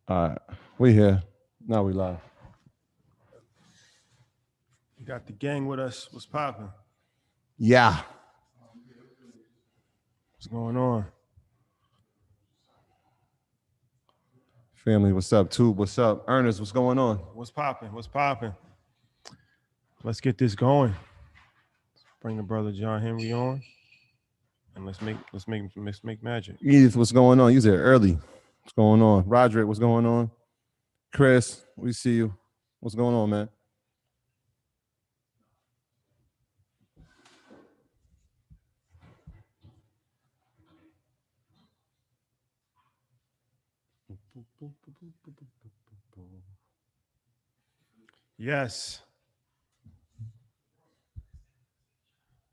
All right, we here. Now we live. You got the gang with us. What's popping? Yeah. What's going on? Family, what's up? Tube, what's up? Ernest, what's going on? What's popping? What's popping? Let's get this going. Bring the brother John Henry on, and let's make magic. Edith, what's going on? You there early. What's going on? Roderick, what's going on? Chris, we see you. What's going on, man? Yes.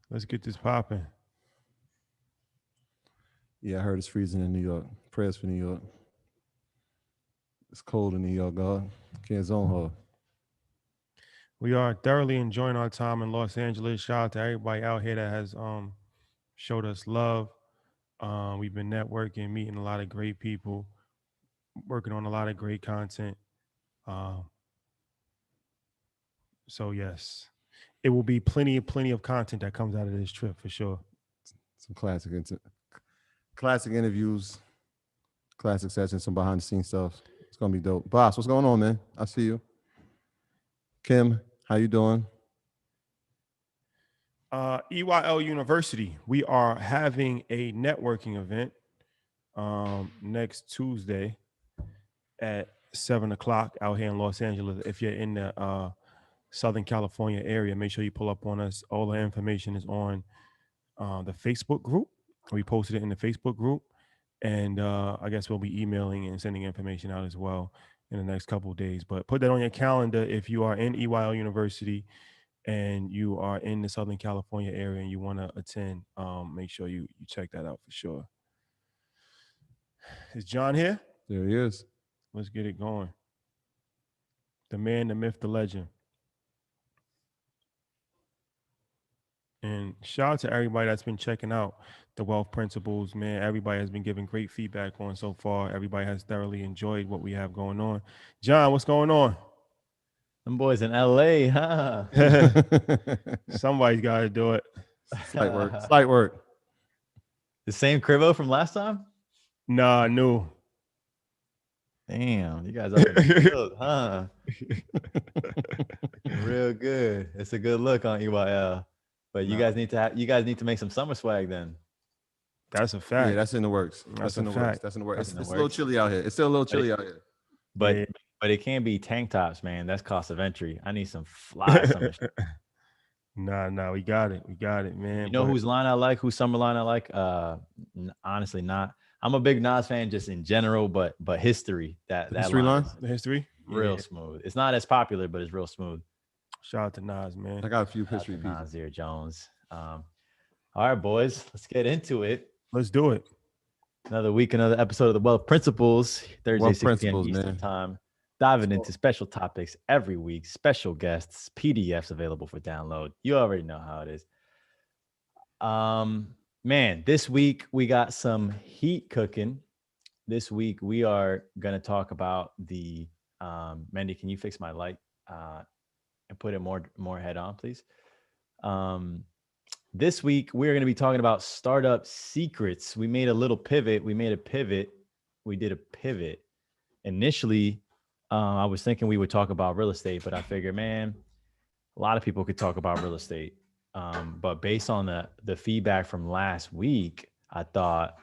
Let's get this popping. Yeah, I heard it's freezing in New York. Prayers for New York. It's cold in New York, God. Can't zone her. We are thoroughly enjoying our time in Los Angeles. Shout out to everybody out here that has showed us love. We've been networking, meeting a lot of great people, working on a lot of great content. Um, so yes, it will be plenty of content that comes out of this trip for sure. Some classic interviews, classic sessions, some behind the scenes stuff. It's gonna be dope. Boss, what's going on, man? I see you. Kim, how you doing? EYL University, we are having a networking event next Tuesday at 7 o'clock out here in Los Angeles. If you're in the Southern California area, make sure you pull up on us. All the information is on the Facebook group. We posted it in the Facebook group, and I guess we'll be emailing and sending information out as well in the next couple of days. But put that on your calendar if you are in EYL University and you are in the Southern California area and you want to attend. Make sure you check that out for sure. Is John here? There he is. Let's get it going. The man, the myth, the legend. And shout out to everybody that's been checking out the wealth principles, man. Everybody has been giving great feedback on so far. Everybody has thoroughly enjoyed what we have going on. John, what's going on? Them boys in LA, huh? Somebody's got to do it. Slight work. Slight work. The same Crivo from last time? Nah, new. Damn, you guys up in the field, huh? Real good. It's a good look on EYL. But you guys need to make some summer swag then. That's a fact. Yeah, that's in the works. That's in the works. That's in the works. It's a little chilly out here. It's still a little chilly out here. But it can't be tank tops, man. That's cost of entry. I need some fly summer shit. Nah, we got it. We got it, man. You know whose line I like? Whose summer line I like? Honestly, not. I'm a big Nas fan just in general, but history. That history line? The history? Real smooth. It's not as popular, but it's real smooth. Shout out to Nas, man. I got a few history pieces. Nasir Jones. All right, boys, let's get into it. Let's do it. Another week, another episode of the Wealth Principles. Thursday, 6 p.m. Eastern Time. Diving into special topics every week, special guests, PDFs available for download. You already know how it is. Man, this week we got some heat cooking. This week we are going to talk about the Mendy, can you fix my light and put it more head on, please? This week we're going to be talking about startup secrets. We made a little pivot. We did a pivot. Initially, I was thinking we would talk about real estate, but I figured, man, a lot of people could talk about real estate. But based on the feedback from last week, I thought,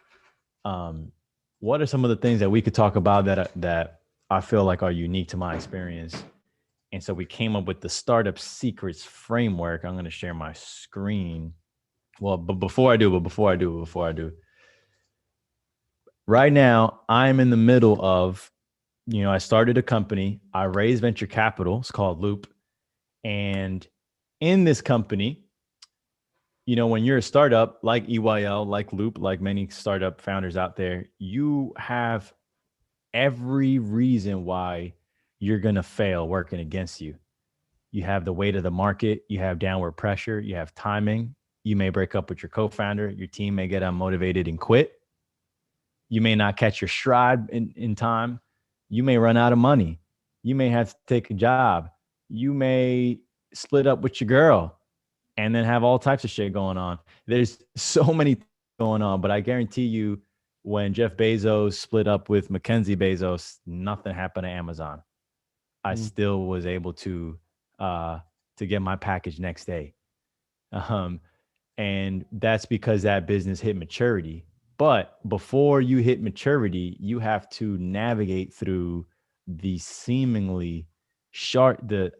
what are some of the things that we could talk about that I feel like are unique to my experience? And so we came up with the startup secrets framework. I'm going to share my screen. Well, but before I do, right now I'm in the middle of, I started a company. I raised venture capital. It's called Loop. And in this company, when you're a startup like EYL, like Loop, like many startup founders out there, you have every reason why you're going to fail working against you. You have the weight of the market. You have downward pressure. You have timing. You may break up with your co-founder. Your team may get unmotivated and quit. You may not catch your stride in time. You may run out of money. You may have to take a job. You may split up with your girl and then have all types of shit going on. There's so many things going on, but I guarantee you, when Jeff Bezos split up with Mackenzie Bezos, nothing happened to Amazon. I still was able to get my package next day. And that's because that business hit maturity. But before you hit maturity, you have to navigate through the seemingly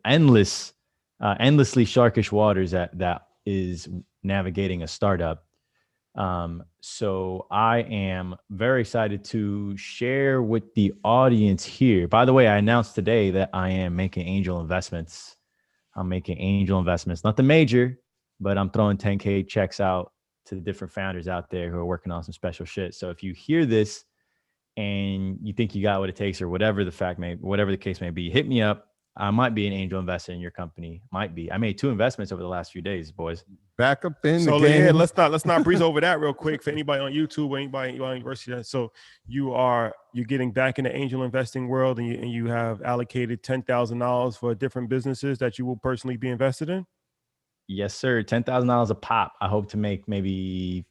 endlessly sharkish waters that is navigating a startup. So I am very excited to share with the audience here. By the way, I announced today that I am making angel investments. I'm making angel investments, nothing major, but I'm throwing 10K checks out to different founders out there who are working on some special shit. So if you hear this and you think you got what it takes, or whatever the case may be, hit me up. I might be an angel investor in your company. Might be. I made 2 investments over the last few days, boys. Back up in So the game. yeah, let's not breeze over that real quick for anybody on YouTube or anybody on university. So you're getting back in the angel investing world, and you have allocated $10,000 for different businesses that you will personally be invested in. Yes, sir. $10,000 a pop. I hope to make maybe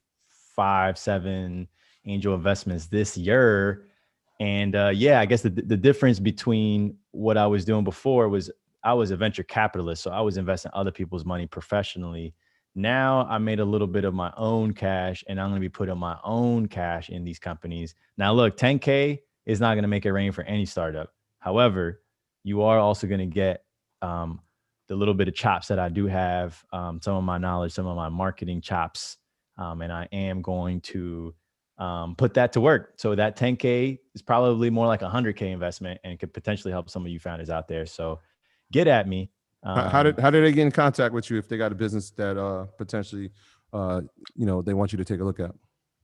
5-7 angel investments this year. And yeah, I guess the difference between what I was doing before was I was a venture capitalist. So I was investing other people's money professionally. Now I made a little bit of my own cash, and I'm going to be putting my own cash in these companies. Now, look, 10K is not going to make it rain for any startup. However, you are also going to get the little bit of chops that I do have, some of my knowledge, some of my marketing chops. And I am going to put that to work. So that 10K is probably more like 100K investment, and could potentially help some of you founders out there. So get at me. How did they get in contact with you if they got a business that potentially they want you to take a look at?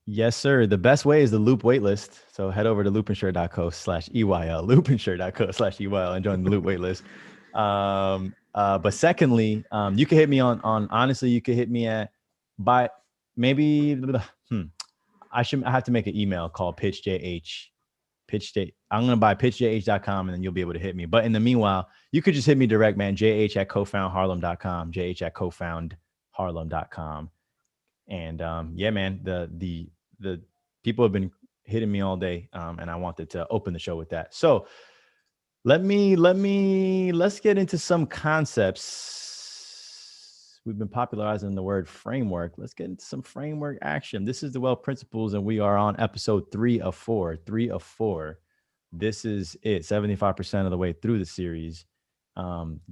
Yes, sir. The best way is the Loop waitlist. So head over to loopinsure.co/EYL, loopinsure.co/EYL, and join the Loop waitlist. But secondly, you can hit me on honestly, you could hit me at I have to make an email called pitchjh. I'm going to buy pitchjh.com, and then you'll be able to hit me. But in the meanwhile, you could just hit me direct, man. jh@cofoundharlem.com, jh@cofoundharlem.com. And yeah, man, the people have been hitting me all day, and I wanted to open the show with that. So let's get into some concepts. We've been popularizing the word framework. Let's get into some framework action. This is the Wealth Principles, and we are on episode 3 of 4. This is it, 75% of the way through the series.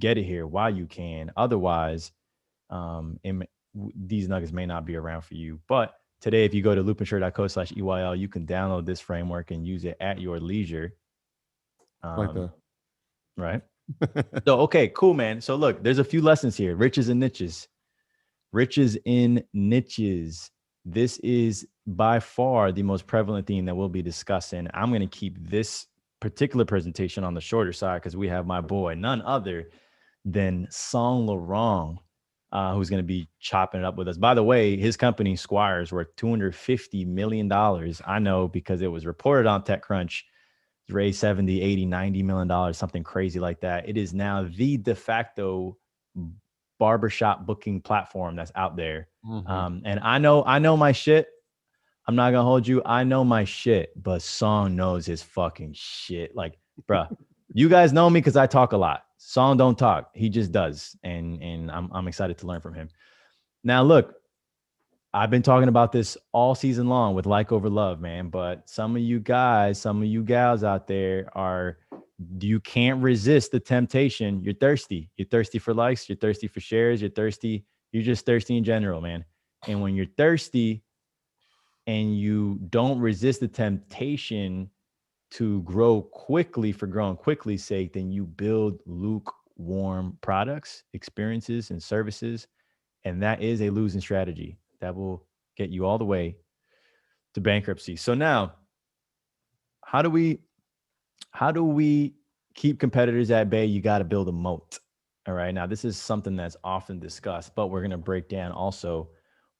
Get it here while you can. Otherwise, these nuggets may not be around for you. But today, if you go to loopinsure.co/EYL, you can download this framework and use it at your leisure. Like that. Right. So, okay, cool, man. So look, there's a few lessons here. Riches in niches. This is by far the most prevalent theme that we'll be discussing. I'm going to keep this particular presentation on the shorter side because we have my boy, none other than Songe LaRon, who's going to be chopping it up with us. By the way, his company, Squire, is worth $250 million. I know because it was reported on TechCrunch. Raised $70, $80, $90 million, something crazy like that. It is now the de facto barbershop booking platform that's out there. Mm-hmm. And I know my shit. I'm not gonna hold you. I know my shit, but Songe knows his fucking shit. Like, bruh, you guys know me because I talk a lot. Songe don't talk. He just does. And I'm excited to learn from him. Now, look, I've been talking about this all season long with like over love, man. But some of you guys, some of you gals out there you can't resist the temptation. You're thirsty. You're thirsty for likes. You're thirsty for shares. You're just thirsty in general, man. And when you're thirsty and you don't resist the temptation to grow quickly for growing quickly's sake, then you build lukewarm products, experiences, and services. And that is a losing strategy. That will get you all the way to bankruptcy. So now, how do we keep competitors at bay? You got to build a moat. All right. Now, this is something that's often discussed, but we're going to break down also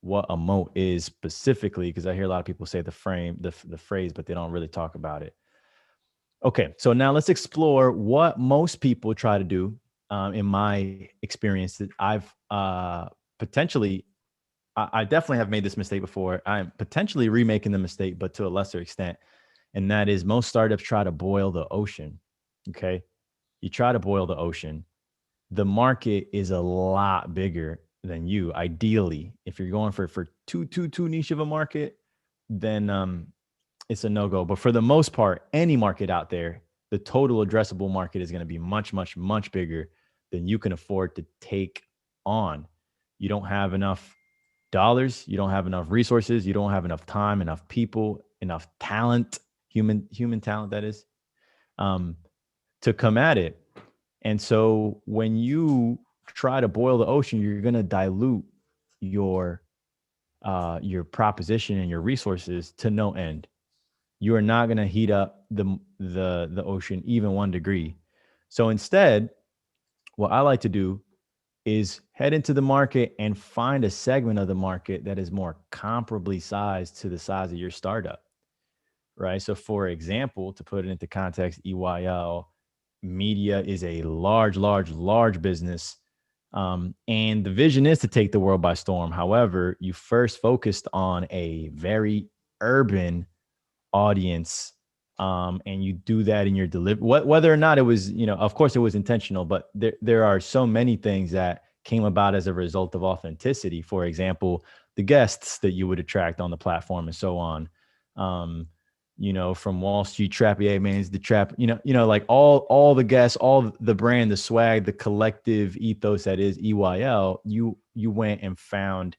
what a moat is specifically, because I hear a lot of people say the phrase, but they don't really talk about it. Okay, so now let's explore what most people try to do. In my experience, that I've potentially, I definitely have made this mistake before. I'm potentially remaking the mistake, but to a lesser extent. And that is most startups try to boil the ocean. Okay. You try to boil the ocean. The market is a lot bigger than you. Ideally, if you're going for too niche of a market, then it's a no-go. But for the most part, any market out there, the total addressable market is going to be much, much, much bigger than you can afford to take on. You don't have enough dollars, you don't have enough resources, you don't have enough time, enough people, enough talent, human talent, that is, to come at it. And so when you try to boil the ocean, you're going to dilute your proposition and your resources to no end. You are not going to heat up the ocean even 1 degree. So instead, what I like to do is head into the market and find a segment of the market that is more comparably sized to the size of your startup, right? So for example, to put it into context, EYL Media is a large business. And the vision is to take the world by storm. However, you first focused on a very urban audience, and you do that in your delivery, whether or not it was, of course it was intentional, but there are so many things that came about as a result of authenticity. For example, the guests that you would attract on the platform and so on. From Wall Street Trappier Man's the trap, like all the guests, all the brand, the swag, the collective ethos that is EYL, you went and found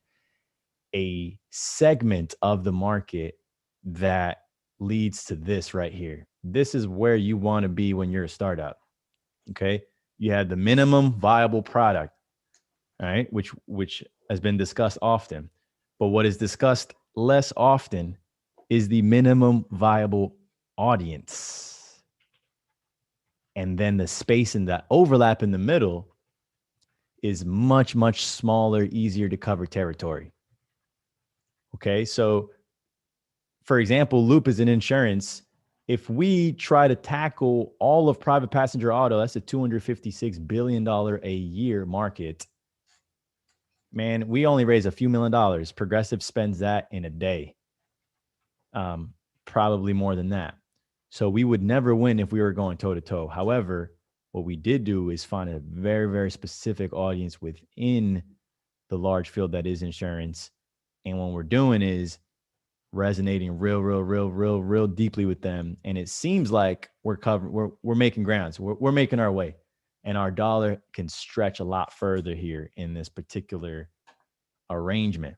a segment of the market that leads to this right here. This is where you want to be when you're a startup. Okay. You had the minimum viable product, all right, which has been discussed often. But what is discussed less often is the minimum viable audience. And then the space and the overlap in the middle is much, much smaller, easier to cover territory. Okay. So for example, Loop is an insurance. If we try to tackle all of private passenger auto, that's a $256 billion a year market. Man, we only raise a few $1 million. Progressive spends that in a day. Probably more than that. So we would never win if we were going toe to toe. However, what we did do is find a very, very specific audience within the large field that is insurance. And what we're doing is resonating real deeply with them. And it seems like we're making grounds. We're making our way. And our dollar can stretch a lot further here in this particular arrangement.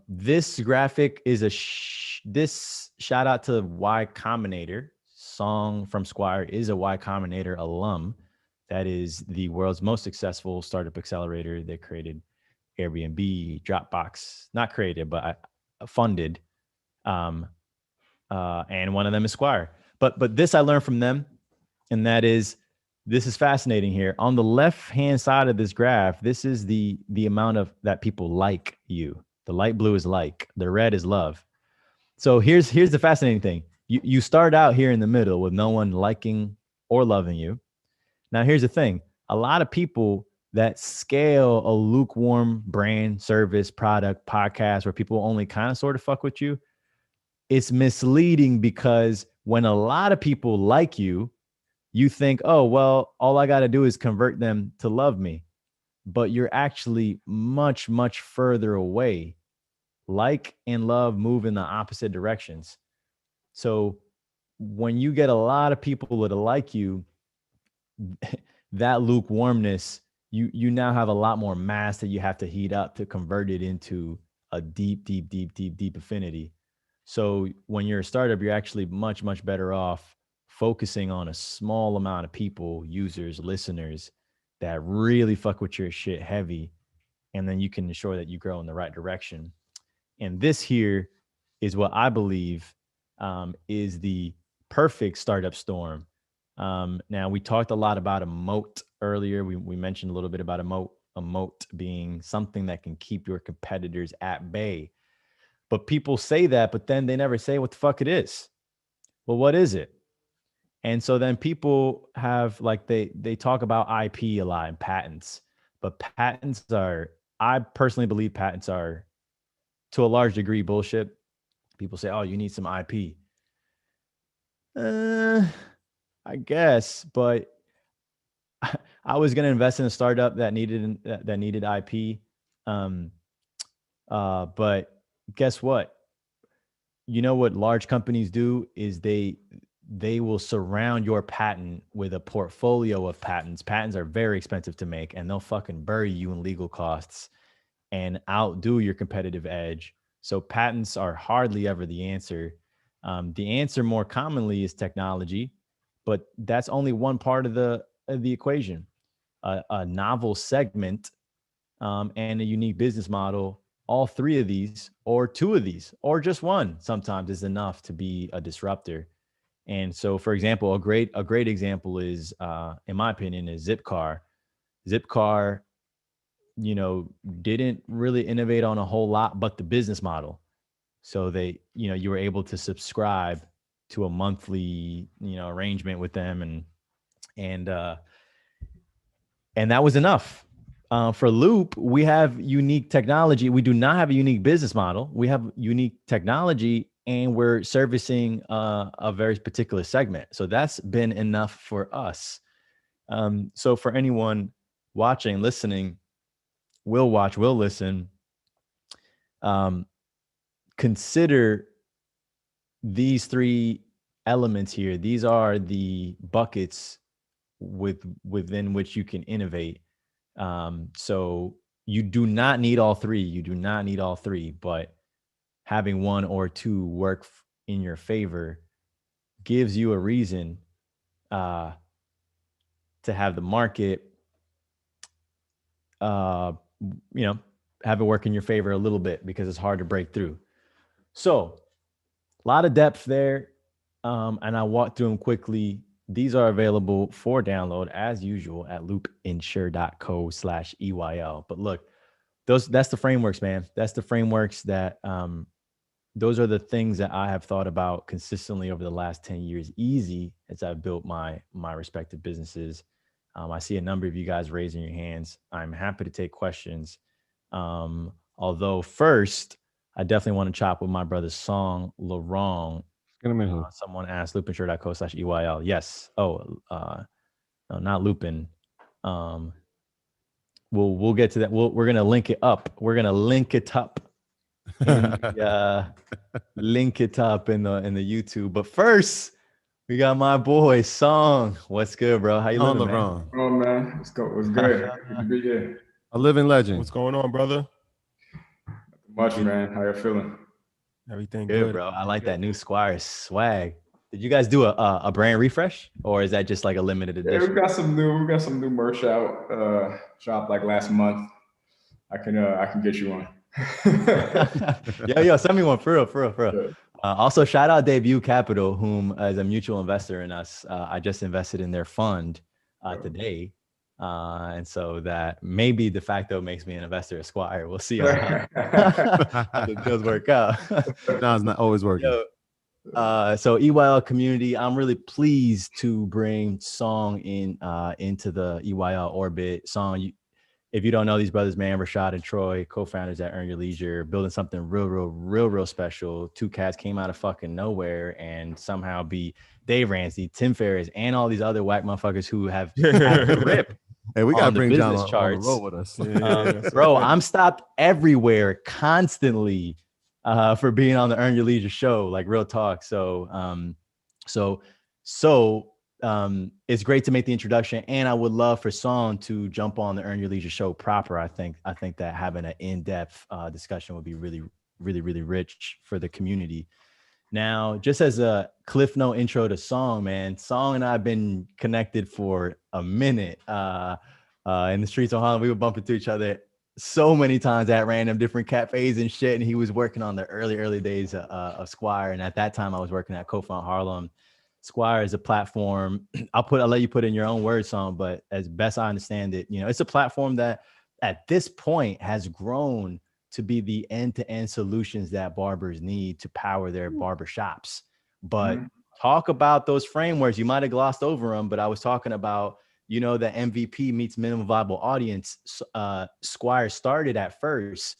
This graphic is this shout out to Y Combinator. Song from Squire is a Y Combinator alum. That is the world's most successful startup accelerator. They created Airbnb, Dropbox, not created, but funded. And one of them is Squire. But this I learned from them, and that is, this is fascinating here. On the left-hand side of this graph, this is the amount of that people like you. The light blue is like, the red is love. So here's the fascinating thing. You start out here in the middle with no one liking or loving you. Now, here's the thing. A lot of people that scale a lukewarm brand, service, product, podcast, where people only kind of sort of fuck with you, it's misleading, because when a lot of people like you, you think, oh, well, all I got to do is convert them to love me. But you're actually much, much further away. Like and love move in the opposite directions. So when you get a lot of people that like you, that lukewarmness, you now have a lot more mass that you have to heat up to convert it into a deep affinity. So when you're a startup, you're actually much, much better off focusing on a small amount of people, users, listeners that really fuck with your shit heavy. And then you can ensure that you grow in the right direction. And this here is what I believe is the perfect startup storm. Now, we talked a lot about a moat earlier. We mentioned a little bit about a moat being something that can keep your competitors at bay. But people say that, but then they never say what the fuck it is. well, what is it? And so then people have like they talk about IP a lot and patents, but patents are, I personally believe patents are to a large degree bullshit. People say, oh, you need some IP. I guess, but I was going to invest in a startup that needed IP. But guess what? You know what large companies do is they will surround your patent with a portfolio of patents. Patents are very expensive to make, and they'll fucking bury you in legal costs and outdo your competitive edge. So patents are hardly ever the answer. The answer more commonly is technology, but that's only one part of the equation. A novel segment and a unique business model, all three of these or two of these or just one sometimes is enough to be a disruptor. And so, for example, a great example is, in my opinion, is Zipcar. Zipcar, didn't really innovate on a whole lot, but the business model. So they, you were able to subscribe to a monthly, arrangement with them, and that was enough. For Loop, we have unique technology. We do not have a unique business model. We have unique technology, and we're servicing a very particular segment. So that's been enough for us. So for anyone watching, listening, will watch, will listen, consider these three elements here. These are the buckets within which you can innovate. So you do not need all three. You do not need all three, but having one or two work in your favor gives you a reason to have the market, have it work in your favor a little bit, because it's hard to break through. So a lot of depth there. And I walked through them quickly. These are available for download as usual at loopinsure.co/EYL. But look, that's the frameworks, man. That's the frameworks that, those are the things that I have thought about consistently over the last 10 years, easy as I've built my respective businesses. I see a number of you guys raising your hands. I'm happy to take questions. Although first, I definitely want to chop with my brother Songe LaRon. Someone asked loopinsure.co/EYL. Yes. Oh, no, not Lupin. We'll get to that. We're gonna link it up. We're gonna link it up. Link it up in the YouTube. But first, we got my boy Songe. What's good, bro? How you living, man? Oh man, what's good? Good to be here. A living legend. What's going on, brother? Much, man. How you feeling? Everything good, bro. I like that new Squire swag. Did you guys do a brand refresh, or is that just like a limited edition? Yeah, we got some new merch out. Dropped like last month. I can get you one. yo, send me one for real. Yeah. Also, shout out Debut Capital, whom is a mutual investor in us. I just invested in their fund today. And so that maybe de facto makes me an investor at Squire. We'll see how the deals work out. No, it's not always working. So EYL community, I'm really pleased to bring Songe into the EYL orbit. Songe, if you don't know these brothers, man, Rashad and Troy, co-founders at Earn Your Leisure, building something real special. Two cats came out of fucking nowhere and somehow beat Dave Ramsey, Tim Ferriss, and all these other whack motherfuckers who have had a rip. Hey, we gotta bring John on charts. the road with us. Bro, I'm stopped everywhere constantly for being on the Earn Your Leisure show, like real talk. So it's great to make the introduction, and I would love for Songe to jump on the Earn Your Leisure show proper. I think that having an in-depth discussion would be really rich for the community. Now, just as a cliff note intro to Songe, man, Songe and I have been connected for a minute in the streets of Harlem. We would bump into each other so many times at random different cafes and shit. And he was working on the early days of Squire. And at that time, I was working at Co-Found Harlem. Squire is a platform. I'll let you put in your own words, Songe, but as best I understand it, it's a platform that at this point has grown to be the end-to-end solutions that barbers need to power their barber shops. But talk about those frameworks. You might have glossed over them, but I was talking about, the MVP meets minimum viable audience. Squire started at first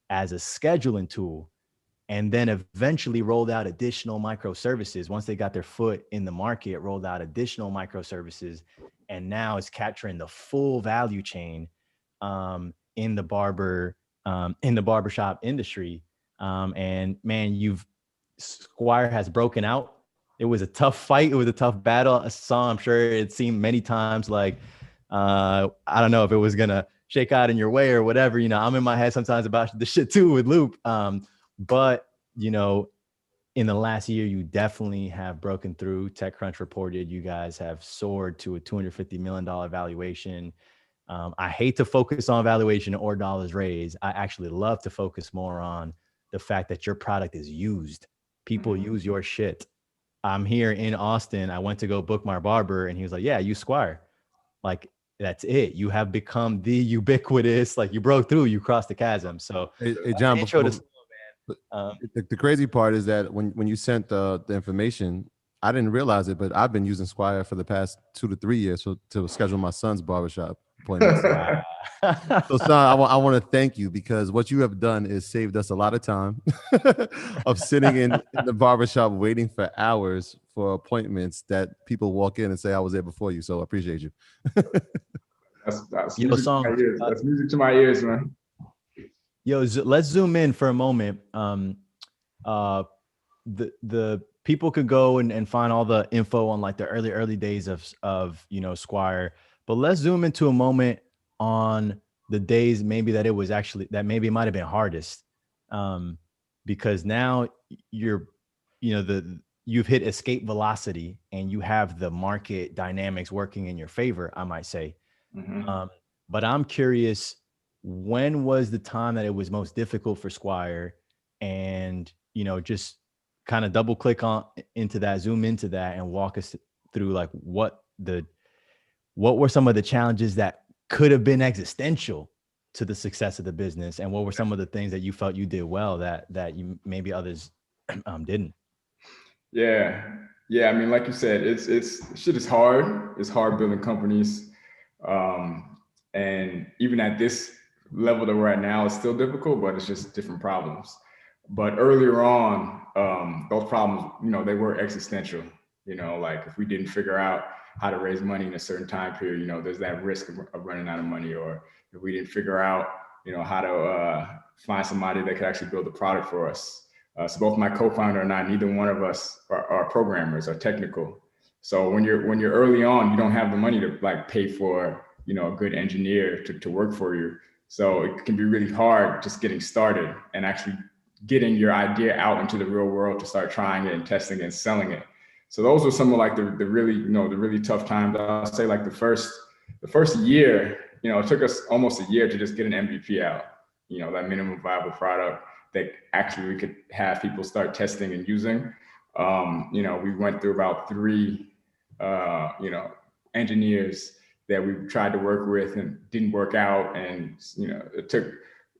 as a scheduling tool, and then eventually rolled out additional microservices. Once they got their foot in the market, rolled out additional microservices, and now it's capturing the full value chain in the barbershop industry. And man, Squire has broken out. It was a tough fight. It was a tough battle. I'm sure it seemed many times like, I don't know if it was going to shake out in your way or whatever. I'm in my head sometimes about the shit too with Loop. But, in the last year, you definitely have broken through. TechCrunch reported you guys have soared to a $250 million valuation. I hate to focus on valuation or dollars raised. I actually love to focus more on the fact that your product is used. People use your shit. I'm here in Austin. I went to go book my barber, and he was like, "Yeah, use Squire." Like, that's it. You have become the ubiquitous. Like, you broke through. You crossed the chasm. So, Hey, John, intro to the crazy part is that when you sent the information, I didn't realize it, but I've been using Squire for the past 2 to 3 years to schedule my son's barbershop appointments. So, son, I want to thank you, because what you have done is saved us a lot of time of sitting in the barbershop waiting for hours for appointments that people walk in and say, "I was there before you." So I appreciate you. That's Yo, music to my ears. That's music to my ears, man. Yo, let's zoom in for a moment. The people could go and find all the info on like the early days of Squire, but let's zoom into a moment on the days maybe that maybe it might have been hardest, because now you've hit escape velocity and you have the market dynamics working in your favor, I might say. But I'm curious, when was the time that it was most difficult for Squire? And, just kind of double click into that, zoom into that, and walk us through like what were some of the challenges that could have been existential to the success of the business, and what were some of the things that you felt you did well that you maybe others didn't? Yeah. I mean, like you said, it's shit is hard. It's hard building companies, and even at this level that we're at now, it's still difficult, but it's just different problems. But earlier on, those problems, they were existential. Like if we didn't figure out how to raise money in a certain time period, there's that risk of running out of money. Or if we didn't figure out, how to find somebody that could actually build the product for us. So both my co-founder and I, neither one of us are programmers or technical. So when you're early on, you don't have the money to like pay for, a good engineer to work for you. So it can be really hard just getting started and actually getting your idea out into the real world to start trying it and testing it and selling it. So those are some of like the really tough times. I'll say like the first year, it took us almost a year to just get an MVP out, that minimum viable product that actually we could have people start testing and using. We went through about 3, engineers that we tried to work with and didn't work out. And, it took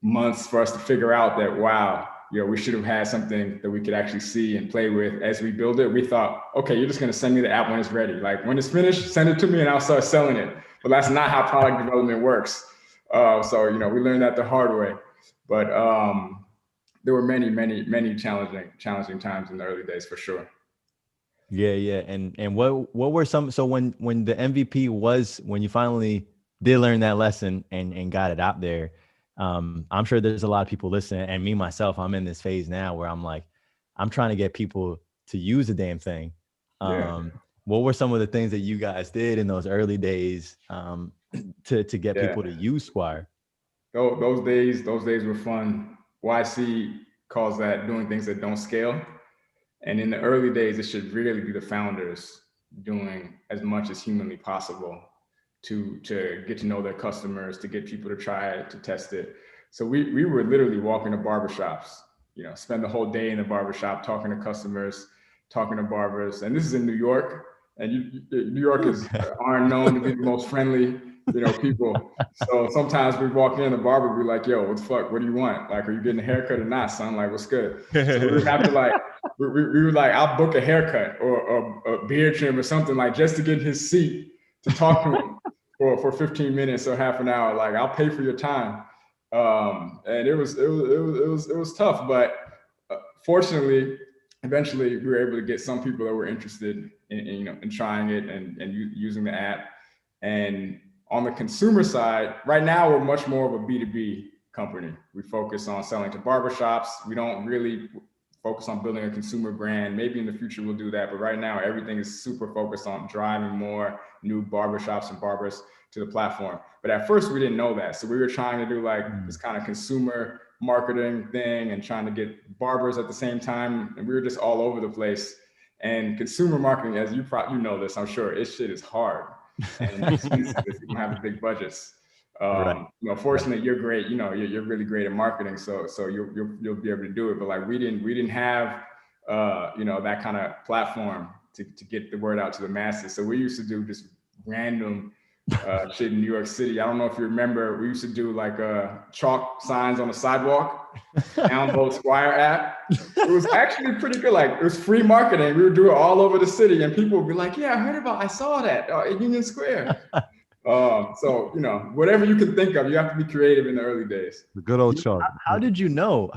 months for us to figure out that, wow, we should have had something that we could actually see and play with as we build it. We thought, okay, you're just going to send me the app when it's ready. Like when it's finished, send it to me and I'll start selling it. But that's not how product development works. So, we learned that the hard way. But there were many challenging times in the early days for sure. Yeah. And what were some, so when the MVP was, when you finally did learn that lesson and got it out there, I'm sure there's a lot of people listening, and me myself, I'm in this phase now where I'm like, I'm trying to get people to use the damn thing. What were some of the things that you guys did in those early days to get people to use Squire? Those days were fun. YC calls that doing things that don't scale. And in the early days, it should really be the founders doing as much as humanly possible to get to know their customers, to get people to try it, to test it. So we were literally walking to barbershops, spend the whole day in the barbershop, talking to customers, talking to barbers. And this is in New York, and New Yorkers aren't known to be the most friendly, people. So sometimes we walk in, the barber would be like, "Yo, what the fuck? What do you want? Like, are you getting a haircut or not, son? Like, what's good?" So we would have to like we were like, I'll book a haircut or a beard trim or something, like just to get in his seat to talk to him for 15 minutes or half an hour. Like, I'll pay for your time. And it was tough, but fortunately, eventually we were able to get some people that were interested in trying it and using the app. And on the consumer side, right now we're much more of a B2B company. We focus on selling to barbershops. We don't really focus on building a consumer brand. Maybe in the future we'll do that, but right now everything is super focused on driving more new barbershops and barbers to the platform. But at first we didn't know that. So we were trying to do like this kind of consumer marketing thing and trying to get barbers at the same time. And we were just all over the place. And consumer marketing, as you know this, I'm sure, it shit is hard and expensive if you don't have the big budgets. Right. Fortunately, you're great. You're really great at marketing, so you'll be able to do it. But like we didn't have that kind of platform to get the word out to the masses. So we used to do just random shit in New York City. I don't know if you remember, we used to do like chalk signs on the sidewalk, download Squire app. It was actually pretty good. Like, it was free marketing. We would do it all over the city, and people would be like, "Yeah, I saw that in Union Square." So whatever you can think of, you have to be creative in the early days. The good old chalk. How did you know?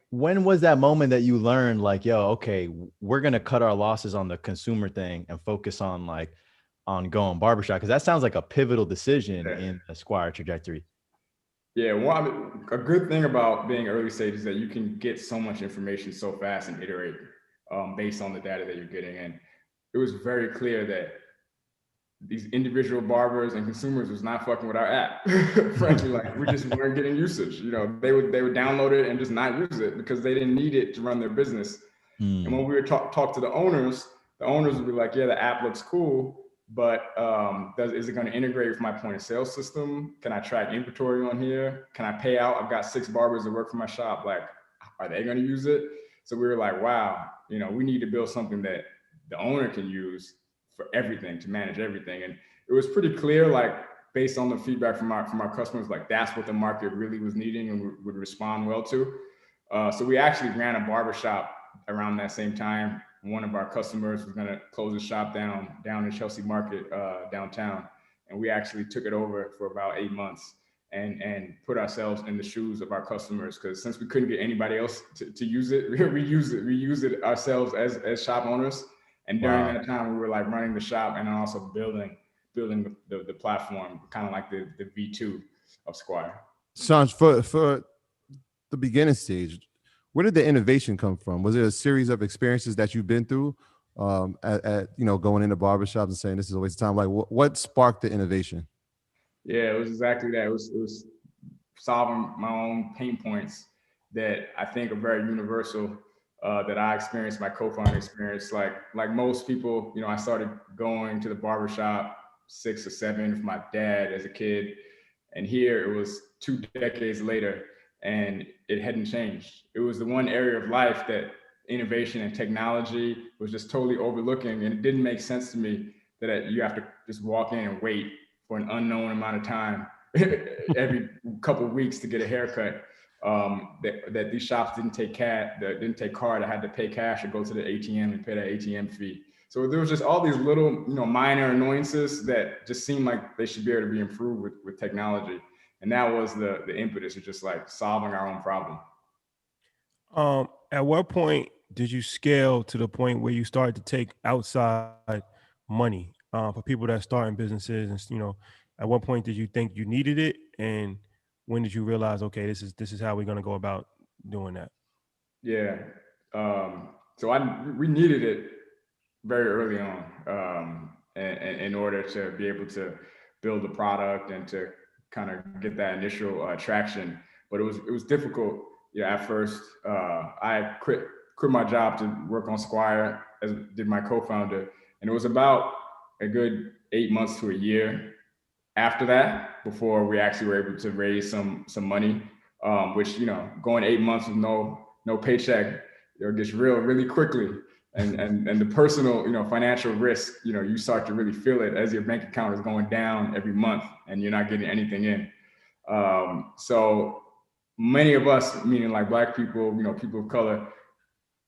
When was that moment that you learned, like, yo, okay, we're going to cut our losses on the consumer thing and focus on going barbershop? Because that sounds like a pivotal decision in the Squire trajectory. Yeah, well, a good thing about being early stage is that you can get so much information so fast and iterate based on the data that you're getting. And it was very clear that these individual barbers and consumers was not fucking with our app. Frankly, like, we just weren't getting usage. They would download it and just not use it because they didn't need it to run their business. And when we would talk to the owners would be like, yeah, the app looks cool, but is it going to integrate with my point of sale system? Can I track inventory on here? Can I pay out? I've got 6 barbers that work for my shop. Like, are they going to use it? So we were like, wow, we need to build something that the owner can use for everything, to manage everything. And it was pretty clear, like, based on the feedback from our customers, like, that's what the market really was needing and would respond well to. So we actually ran a barbershop around that same time. One of our customers was going to close the shop down in Chelsea Market, downtown. And we actually took it over for about 8 months and put ourselves in the shoes of our customers. Because since we couldn't get anybody else to use it, we used it ourselves as shop owners. And during that time, we were like running the shop and also building the platform, kind of like the V2 of Squire. Songe, for the beginning stage, where did the innovation come from? Was it a series of experiences that you've been through at going into barbershops and saying this is a waste of time? Like, what sparked the innovation? Yeah, it was exactly that. It was solving my own pain points that I think are very universal. That I experienced, my co-founder experience, like most people, I started going to the barbershop 6 or 7 with my dad as a kid. And here it was 2 decades later and it hadn't changed. It was the one area of life that innovation and technology was just totally overlooking. And it didn't make sense to me that you have to just walk in and wait for an unknown amount of time every couple of weeks to get a haircut. That these shops didn't take card. I had to pay cash or go to the ATM and pay that ATM fee. So there was just all these little, minor annoyances that just seemed like they should be able to be improved with technology. And that was the impetus of just like solving our own problem. At what point did you scale to the point where you started to take outside money for people that are starting businesses? And, at what point did you think you needed it? And when did you realize, okay, this is how we're going to go about doing that? Yeah. So we needed it very early on in order to be able to build the product and to kind of get that initial traction. But it was difficult. At first, I quit my job to work on Squire, as did my co-founder. And it was about a good 8 months to a year after that before we actually were able to raise some money, which, going 8 months with no paycheck, it gets real really quickly. And the personal, financial risk, you start to really feel it as your bank account is going down every month and you're not getting anything in. So many of us, meaning like Black people, people of color,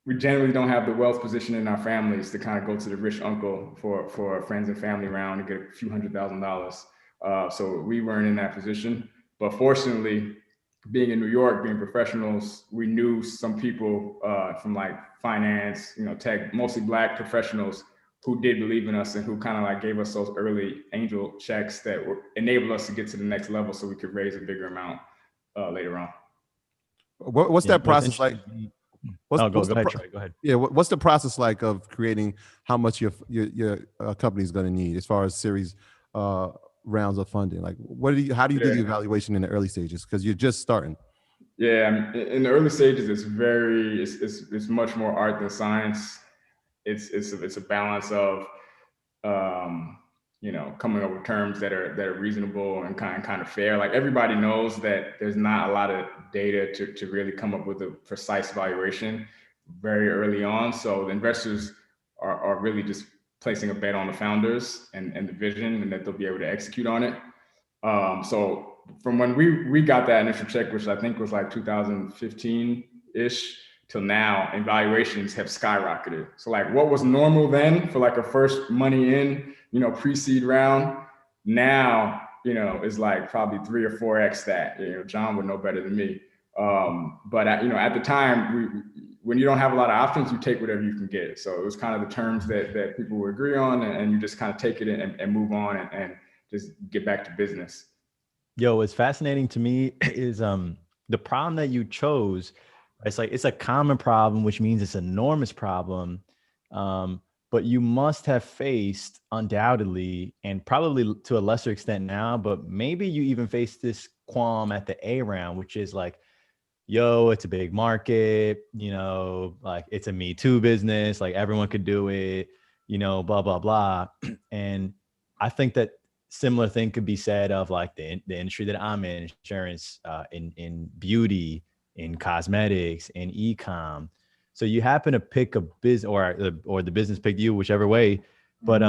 we generally don't have the wealth position in our families to kind of go to the rich uncle for a friends and family round and get a few $100,000. So we weren't in that position. But fortunately, being in New York, being professionals, we knew some people from like finance, tech, mostly Black professionals who did believe in us and who kind of like gave us those early angel checks that enabled us to get to the next level so we could raise a bigger amount later on. What's that process like? Go ahead, Trey. Go ahead. Yeah, what's the process like of creating how much your company is going to need as far as series rounds of funding? Like, how do you do the evaluation in the early stages? Because you're just starting. Yeah, in the early stages, it's much more art than science. It's a balance of coming up with terms that are reasonable and kind of fair. Like everybody knows that there's not a lot of data to really come up with a precise valuation very early on. So the investors are really just placing a bet on the founders and the vision and that they'll be able to execute on it. So from when we got that initial check, which I think was like 2015-ish, till now, and valuations have skyrocketed. So like what was normal then for like a first money in, pre-seed round, now, is like probably 3 or 4x that. John would know better than me. But at the time, when you don't have a lot of options, you take whatever you can get. So it was kind of the terms that people would agree on, and you just kind of take it and move on and just get back to business. Yo, what's fascinating to me is the problem that you chose. It's a common problem, which means it's an enormous problem. But you must have faced undoubtedly, and probably to a lesser extent now, but maybe you even faced this qualm at the A round, which is like, yo, it's a big market, like it's a Me Too business, like everyone could do it, blah, blah, blah. And I think that similar thing could be said of like the industry that I'm in, insurance, in beauty, in cosmetics, in e-com. So you happen to pick a business or the business picked you, whichever way, but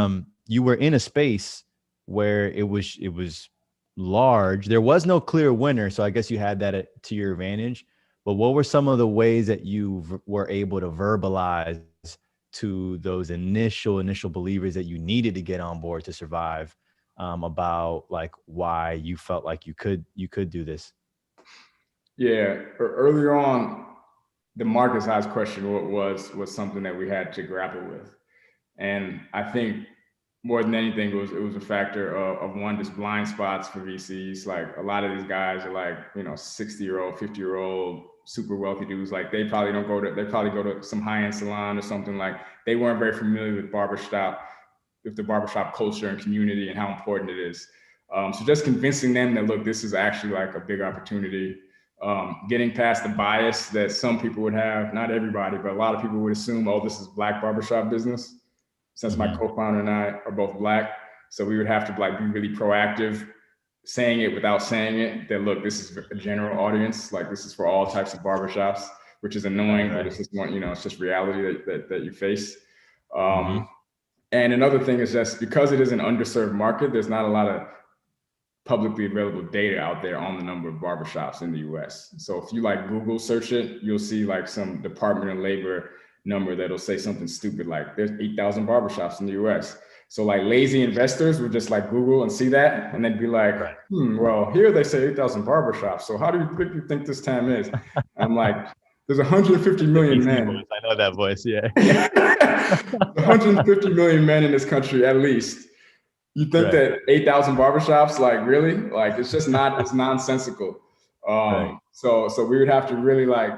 you were in a space where it was large. There was no clear winner. So I guess you had that to your advantage. But what were some of the ways that you were able to verbalize to those initial believers that you needed to get on board to survive, about like why you felt like you could do this? Yeah, earlier on, the market size question was something that we had to grapple with. And I think more than anything, it was a factor of one, just blind spots for VCs. Like a lot of these guys are like, 60-year-old, 50-year-old, super wealthy dudes. Like they probably go to some high-end salon or something. Like they weren't very familiar with the barbershop culture and community and how important it is. So just convincing them that, look, this is actually like a big opportunity. Getting past the bias that some people would have, not everybody, but a lot of people would assume, oh, this is Black barbershop business. Since my co-founder and I are both Black, so we would have to like be really proactive, saying it without saying it, that look, this is a general audience, like this is for all types of barbershops, which is annoying, but it's just it's just reality that you face. And another thing is just because it is an underserved market, there's not a lot of publicly available data out there on the number of barbershops in the US. So if you like Google search it, you'll see like some Department of Labor number that'll say something stupid like there's 8,000 barbershops in the US. So like lazy investors would just like Google and see that and then be like, well, here they say 8,000 barbershops. So how do you think this TAM is? I'm like, there's 150 million men. I know that voice, yeah. 150 million men in this country, at least. You think that 8,000 barbershops, like really? Like it's just not, it's nonsensical. So we would have to really like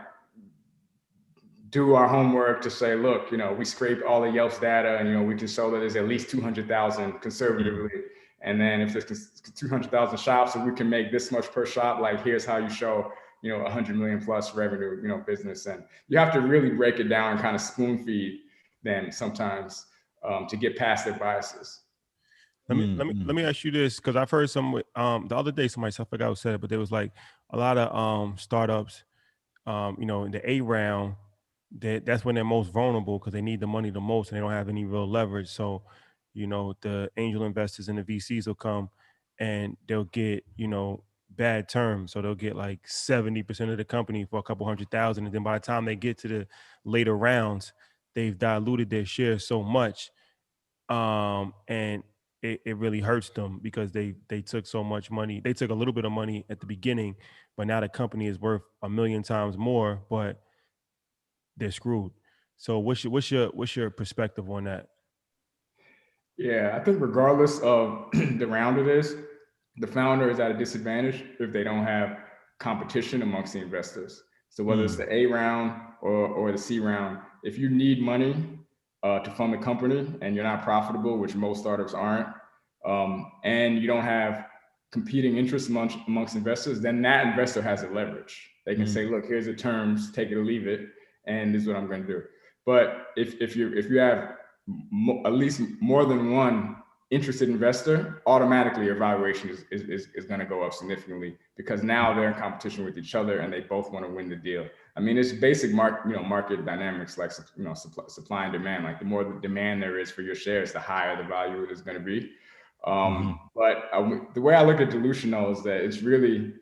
do our homework to say, look, we scrape all the Yelp's data and, we can show that there's at least 200,000 conservatively. And then if there's 200,000 shops and we can make this much per shop, like here's how you show, 100 million plus revenue, business. And you have to really break it down and kind of spoon feed them sometimes to get past their biases. Let me ask you this, because I've heard some the other day somebody, I forgot who said it, but there was like a lot of startups, in the A round, that's when they're most vulnerable because they need the money the most and they don't have any real leverage. So, the angel investors and the VCs will come and they'll get, bad terms. So they'll get like 70% of the company for a couple $100,000. And then by the time they get to the later rounds, they've diluted their shares so much. And it really hurts them because they took so much money. They took a little bit of money at the beginning, but now the company is worth 1,000,000 times more, but they're screwed. So what's your perspective on that? Yeah, I think regardless of the round it is, the founder is at a disadvantage if they don't have competition amongst the investors. So whether it's the A round or the C round, if you need money to fund the company and you're not profitable, which most startups aren't, and you don't have competing interests amongst investors, then that investor has a leverage. They can say, look, here's the terms, take it or leave it, and this is what I'm going to do. But if you have at least more than one interested investor, automatically your valuation is going to go up significantly because now they're in competition with each other and they both want to win the deal. I mean, it's basic market dynamics, like supply and demand. Like the more the demand there is for your shares, the higher the value is going to be. But the way I look at dilution though is that it's really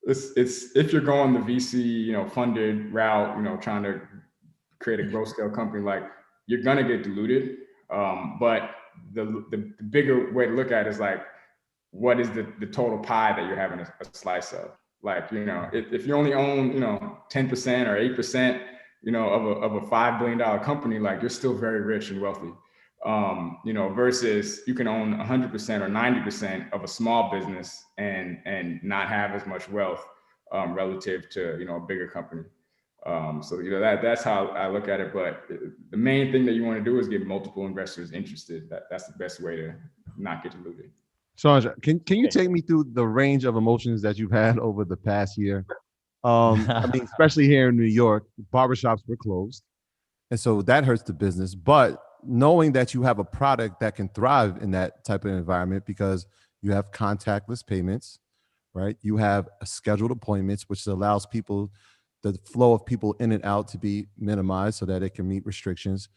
it's if you're going the VC funded route, trying to create a growth scale company, like you're gonna get diluted. But the bigger way to look at it is like, what is the total pie that you're having a slice of? Like, if you only own 10% or 8% of a $5 billion company, like you're still very rich and wealthy. Versus you can own 100% or 90% of a small business and not have as much wealth relative to a bigger company. So that's how I look at it. But the main thing that you want to do is get multiple investors interested. That's the best way to not get diluted. Songe, can you take me through the range of emotions that you've had over the past year? I mean, especially here in New York, barbershops were closed, and so that hurts the business. But knowing that you have a product that can thrive in that type of environment because you have contactless payments, right? You have scheduled appointments, which allows the flow of people in and out to be minimized so that it can meet restrictions.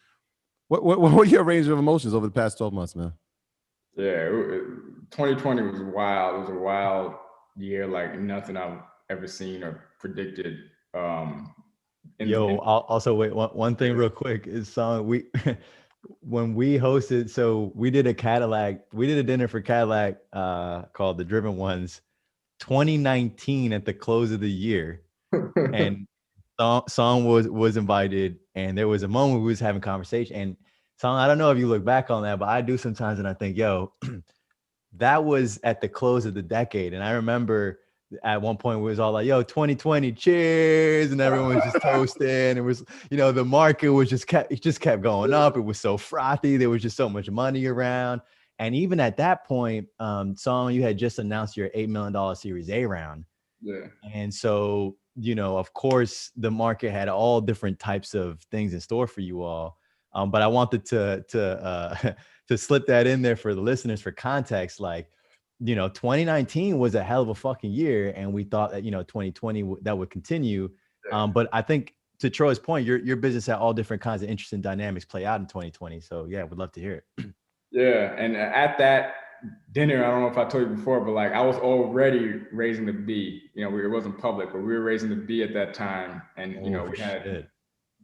What were your range of emotions over the past 12 months, man? Yeah, 2020 was wild. It was a wild year, like nothing I've ever seen or predicted. Also wait, one thing real quick is when we hosted, so we did a dinner for Cadillac called The Driven Ones 2019 at the close of the year. And Song was invited, and there was a moment we was having conversation. And Song, I don't know if you look back on that, but I do sometimes, and I think, that was at the close of the decade. And I remember at one point we was all like, 2020, cheers, and everyone was just toasting. It was, the market was just kept going up. It was so frothy. There was just so much money around. And even at that point, Song, you had just announced your $8 million Series A round. Yeah. And so, of course, the market had all different types of things in store for you all. But I wanted to slip that in there for the listeners for context. Like, 2019 was a hell of a fucking year, and we thought that 2020 that would continue. Yeah. But I think to Troy's point, your business had all different kinds of interesting dynamics play out in 2020. So yeah, would love to hear it. Yeah, and at that dinner, I don't know if I told you before, but like I was already raising the B. It wasn't public, but we were raising the B at that time, and we had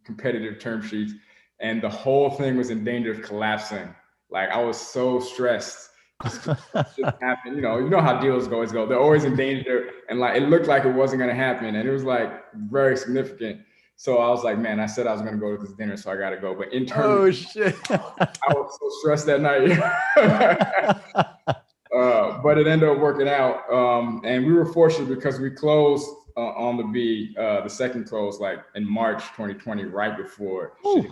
competitive term sheets, and the whole thing was in danger of collapsing. Like I was so stressed. Just happen. You know how deals always go. They're always in danger, and like it looked like it wasn't going to happen, and it was like very significant. So I was like, man, I said I was going to go to this dinner, so I got to go. But internally, oh shit, I was so stressed that night. But it ended up working out, and we were fortunate because we closed on the B, the second close, like in March 2020, right before shit.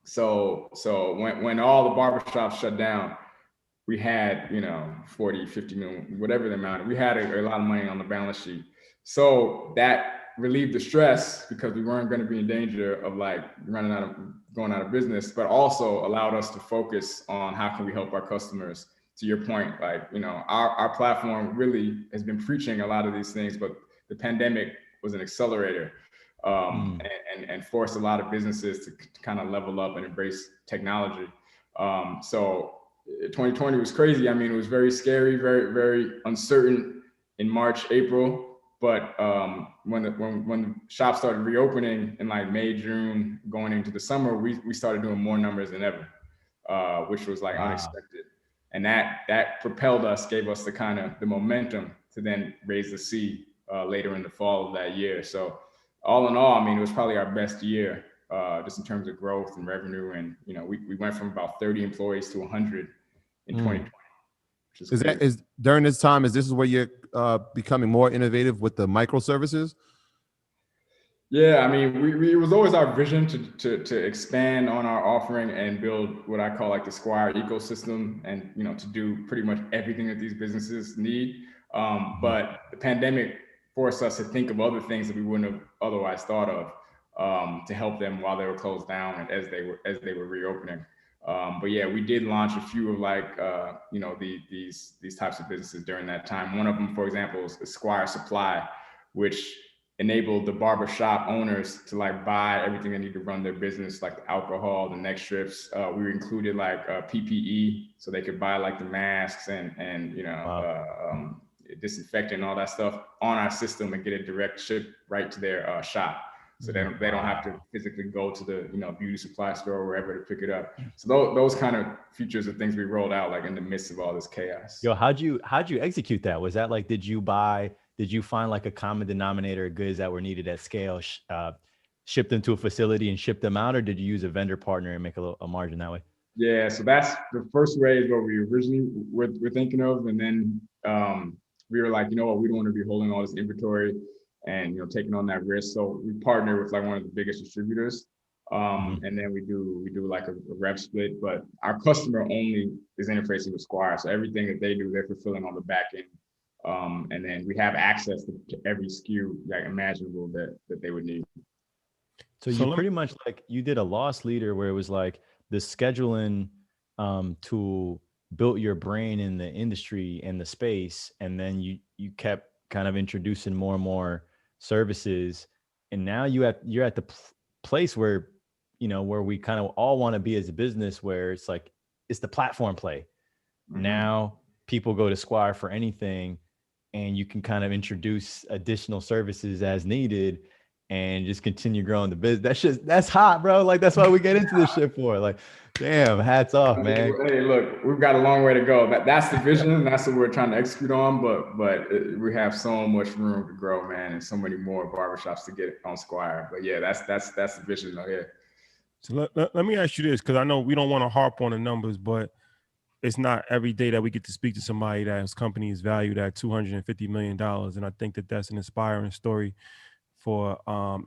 So when all the barbershops shut down, we had 40, 50 million, whatever the amount. We had a lot of money on the balance sheet, so that relieved the stress because we weren't going to be in danger of like going out of business, but also allowed us to focus on how can we help our customers. To your point, like, our platform really has been preaching a lot of these things, but the pandemic was an accelerator and forced a lot of businesses to kind of level up and embrace technology. So 2020 was crazy. I mean, it was very scary, very, very uncertain in March, April. But when the shop started reopening in like May, June, going into the summer, we started doing more numbers than ever, which was like unexpected. And that propelled us, gave us the kind of the momentum to then raise the C later in the fall of that year. So all in all, I mean, it was probably our best year just in terms of growth and revenue. And, you know, we went from about 30 employees to 100 in 2020. Is during this time, this is where you're becoming more innovative with the microservices? Yeah, I mean, it was always our vision to expand on our offering and build what I call like the Squire ecosystem, and you know, to do pretty much everything that these businesses need. But the pandemic forced us to think of other things that we wouldn't have otherwise thought of to help them while they were closed down and as they were reopening. But yeah, we did launch a few of like you know, these types of businesses during that time. One of them, for example, is Squire Supply, which enabled the barber shop owners to like buy everything they need to run their business, like the alcohol, the neck strips. We included like PPE, so they could buy like the masks and you know, disinfectant and all that stuff on our system and get it direct ship right to their shop. So they don't have to physically go to the, you know, beauty supply store or wherever to pick it up. So those kind of features are things we rolled out like in the midst of all this chaos. Yo, how'd you execute that? Was that like, did you find like a common denominator of goods that were needed at scale, ship them to a facility and ship them out, or did you use a vendor partner and make a margin that way? Yeah, so that's the first way is what we originally were thinking of, and then we were like, you know what, we don't want to be holding all this inventory and, you know, taking on that risk. So we partner with like one of the biggest distributors, and then we do like a rev split. But our customer only is interfacing with Squire, so everything that they do, they're fulfilling on the back end. And then we have access to every SKU like imaginable that they would need. So you pretty much like you did a loss leader where it was like the scheduling tool built your brain in the industry and the space, and then you kept kind of introducing more and more services, and now you're at the place where, you know, where we kind of all want to be as a business, where it's like it's the platform play. Now people go to Squire for anything, and you can kind of introduce additional services as needed and just continue growing the business. That's hot, bro. Like, that's why we get into this shit for. Like, damn, hats off, man. Hey, look, we've got a long way to go. That's the vision. That's what we're trying to execute on. But we have so much room to grow, man, and so many more barbershops to get on Squire. But yeah, that's the vision though. Yeah. So let me ask you this, because I know we don't want to harp on the numbers, but it's not every day that we get to speak to somebody that's company is valued at $250 million. And I think that that's an inspiring story for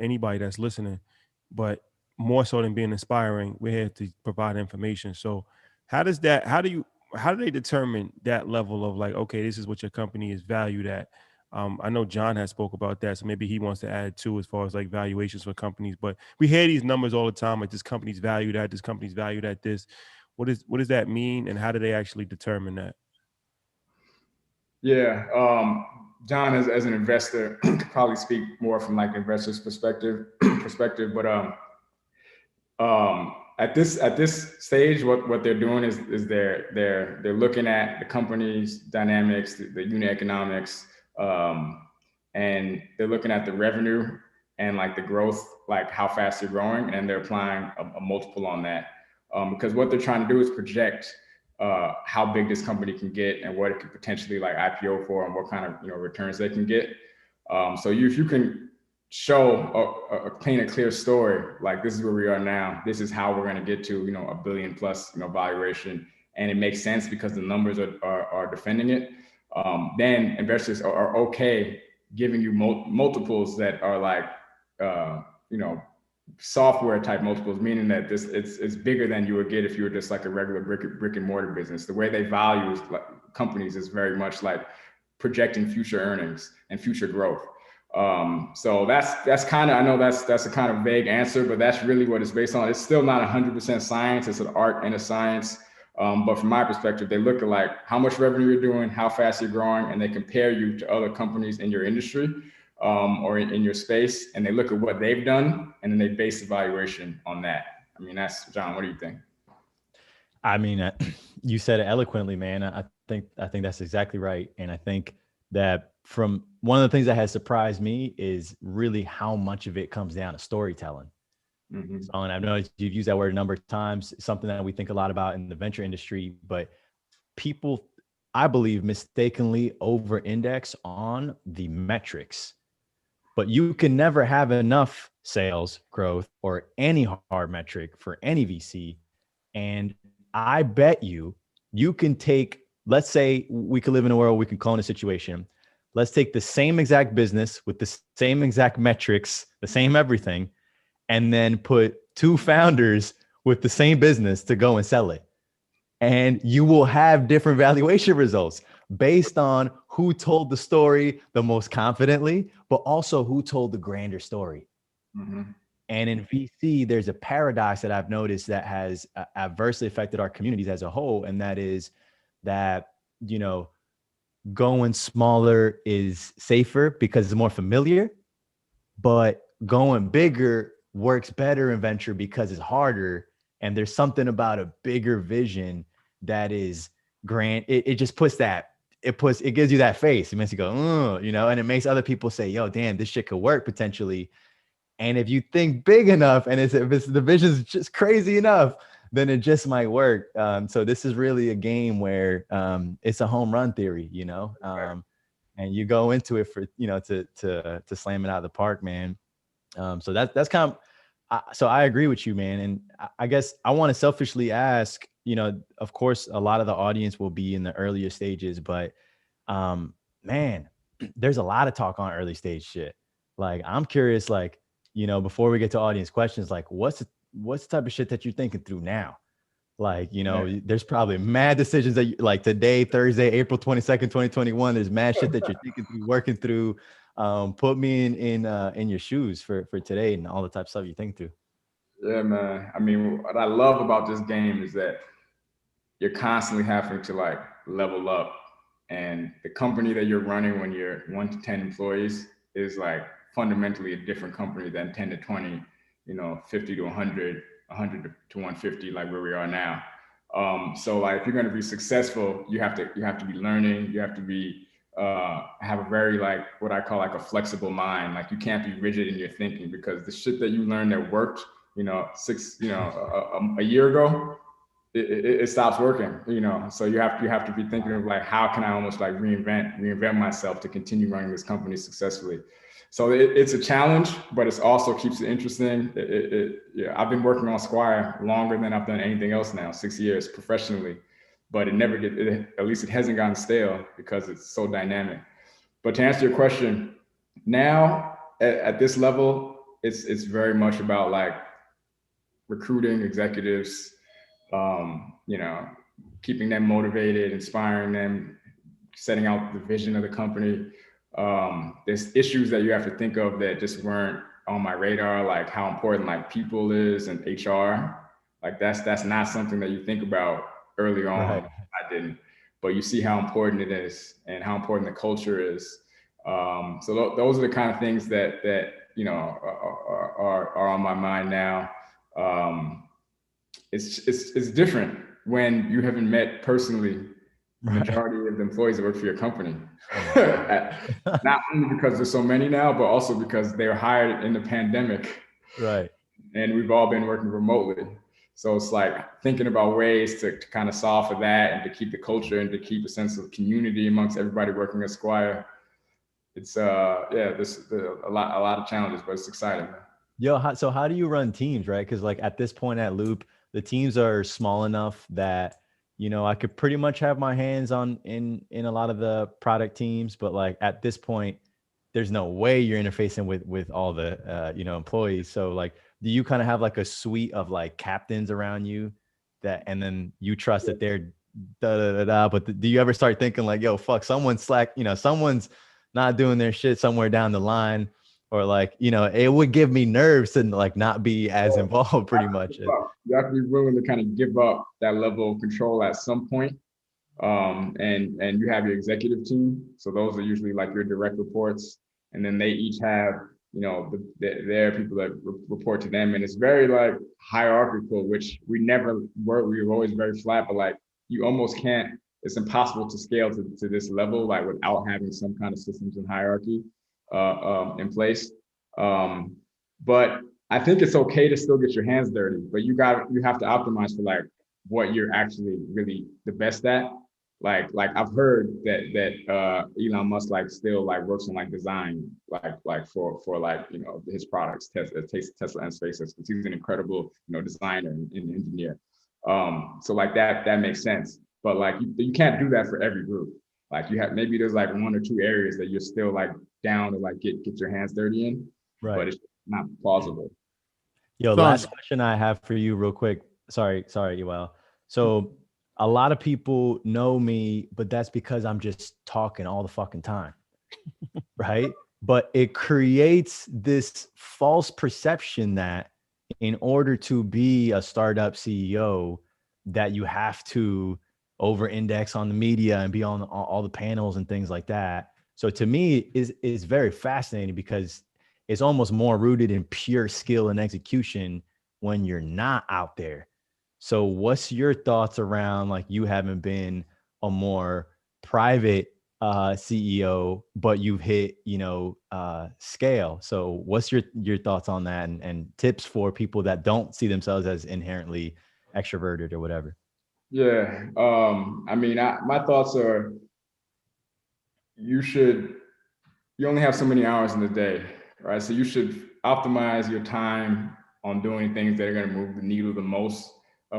anybody that's listening. But more so than being inspiring, we're here to provide information. So how do they determine that level of like, okay, this is what your company is valued at? I know John has spoke about that, so maybe he wants to add too, as far as like valuations for companies. But we hear these numbers all the time, like this company's valued at, this company's valued at this. What does that mean, and how do they actually determine that? Yeah, John, as an investor, could probably speak more from like investor's perspective. But at this stage, what they're doing is they're looking at the company's dynamics, the unit economics, and they're looking at the revenue and like the growth, like how fast you're growing, and they're applying a multiple on that. Because what they're trying to do is project how big this company can get and what it could potentially like IPO for and what kind of, you know, returns they can get. So if you can show paint a clear story, like this is where we are now, this is how we're going to get to, you know, $1 billion plus, you know, valuation, and it makes sense because the numbers are defending it. Then investors are okay giving you multiples that are like, you know, software type multiples, meaning that it's bigger than you would get if you were just like a regular brick and mortar business. The way they value like companies is very much like projecting future earnings and future growth. So that's kind of, I know that's a kind of vague answer, but that's really what it's based on. It's still not 100% science. It's an art and a science. But from my perspective, they look at like how much revenue you're doing, how fast you're growing, and they compare you to other companies in your industry. Or in your space, and they look at what they've done, and then they base the valuation on that. I mean, that's John. What do you think? I mean, you said it eloquently, man. I think that's exactly right, and I think that from one of the things that has surprised me is really how much of it comes down to storytelling. Mhm. So, and I've noticed you've used that word a number of times, something that we think a lot about in the venture industry, but people, I believe, mistakenly over-index on the metrics. But you can never have enough sales growth or any hard metric for any VC. And I bet you can take, let's say we could live in a world, we can clone a situation. Let's take the same exact business with the same exact metrics, the same everything, and then put two founders with the same business to go and sell it. And you will have different valuation results based on who told the story the most confidently, but also who told the grander story. Mhm. And in VC, there's a paradox that I've noticed that has adversely affected our communities as a whole. And that is that, you know, going smaller is safer because it's more familiar, but going bigger works better in venture because it's harder. And there's something about a bigger vision that is grand. It just puts that, it gives you that face. It makes you go, you know, and it makes other people say, yo, damn, this shit could work potentially. And if you think big enough and if the vision's just crazy enough, then it just might work. So this is really a game where it's a home run theory, you know, and you go into it for, you know, to slam it out of the park, man. So that's kind of, so I agree with you, man. And I guess I want to selfishly ask, you know, of course, a lot of the audience will be in the earlier stages, but man, there's a lot of talk on early stage shit. Like, I'm curious, like, you know, before we get to audience questions, like what's the type of shit that you're thinking through now? Like, you know, there's probably mad decisions that you, like today, Thursday, April 22nd, 2021, there's mad shit that you're thinking through, working through. Put me in your shoes for today and all the type of stuff you think through. Yeah, man. I mean, what I love about this game is that you're constantly having to like level up, and the company that you're running when you're 1 to 10 employees is like fundamentally a different company than 10 to 20, you know, 50 to 100, 100 to 150, like where we are now. So like, if you're going to be successful, you have to be learning. You have to be have a very like what I call like a flexible mind. Like, you can't be rigid in your thinking, because the shit that you learned that worked, you know, a year ago, it stops working, you know. So you have to be thinking of like, how can I almost like reinvent myself to continue running this company successfully. So it's a challenge, but it's also keeps it interesting. Yeah, I've been working on Squire longer than I've done anything else now, 6 years professionally, but it never at least it hasn't gotten stale because it's so dynamic. But to answer your question, now at this level, it's very much about like recruiting executives, you know, keeping them motivated, inspiring them, setting out the vision of the company. There's issues that you have to think of that just weren't on my radar, like how important like people is and HR. Like that's not something that you think about early on. Right. I didn't, but you see how important it is and how important the culture is. So those are the kind of things that you know are on my mind now. It's different when you haven't met personally the majority of the employees that work for your company. Not only because there's so many now, but also because they were hired in the pandemic. Right. And we've all been working remotely. So it's like thinking about ways to kind of solve for that and to keep the culture and to keep a sense of community amongst everybody working at Squire. It's there's a lot of challenges, but it's exciting. Yo, so how do you run teams, right? Because like at this point at Loop, the teams are small enough that, you know, I could pretty much have my hands on in a lot of the product teams, but like at this point, there's no way you're interfacing with all the you know, employees. So like, do you kind of have like a suite of like captains around you that, and then you trust that they're but do you ever start thinking like, yo, fuck, someone's someone's not doing their shit somewhere down the line? Or like, you know, it would give me nerves to like not be as involved pretty much. You have to be willing to kind of give up that level of control at some point. And you have your executive team. So those are usually like your direct reports. And then they each have, you know, their people that report to them. And it's very like hierarchical, which we never were. We were always very flat, but like you almost can't it's impossible to scale to this level, like without having some kind of systems and hierarchy in place. But I think it's okay to still get your hands dirty, but you have to optimize for like what you're actually really the best at. Like I've heard that Elon Musk like still like works on like design like for like his products, Tesla and SpaceX, because he's an incredible designer and engineer. So like that makes sense. But like you can't do that for every group. Like maybe there's like 1 or 2 areas that you're still like down to like get your hands dirty in, Right. but it's not plausible. Yo, last question I have for you real quick. Sorry, Yoel. So a lot of people know me, but that's because I'm just talking all the fucking time. Right? But it creates this false perception that in order to be a startup CEO, that you have to over-index on the media and be on all the panels and things like that. So to me, is very fascinating because it's almost more rooted in pure skill and execution when you're not out there. So what's your thoughts around like you haven't been a more private CEO, but you've hit, scale. So what's your thoughts on that and tips for people that don't see themselves as inherently extroverted or whatever? Yeah. I mean, my thoughts are you only have so many hours in the day, right? So you should optimize your time on doing things that are going to move the needle the most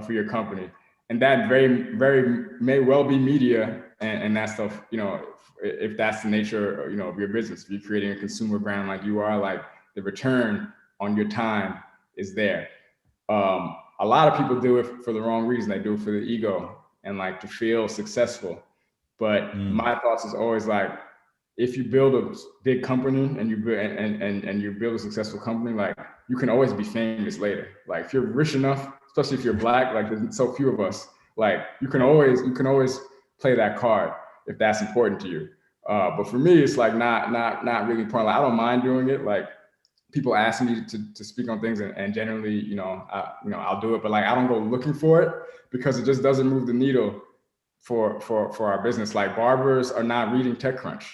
for your company. And that very, very may well be media and that stuff, if that's the nature, of your business. If you're creating a consumer brand like you are, like the return on your time is there. A lot of people do it for the wrong reason. They do it for the ego and like to feel successful. But my thoughts is always like, if you build a big company and you build and you build a successful company, like you can always be famous later. Like if you're rich enough, especially if you're Black, like there's so few of us, like you can always play that card if that's important to you. But for me, it's like not really important. Like, I don't mind doing it. Like people ask me to speak on things and generally, I'll do it, but like I don't go looking for it because it just doesn't move the needle for our business. Like barbers are not reading TechCrunch.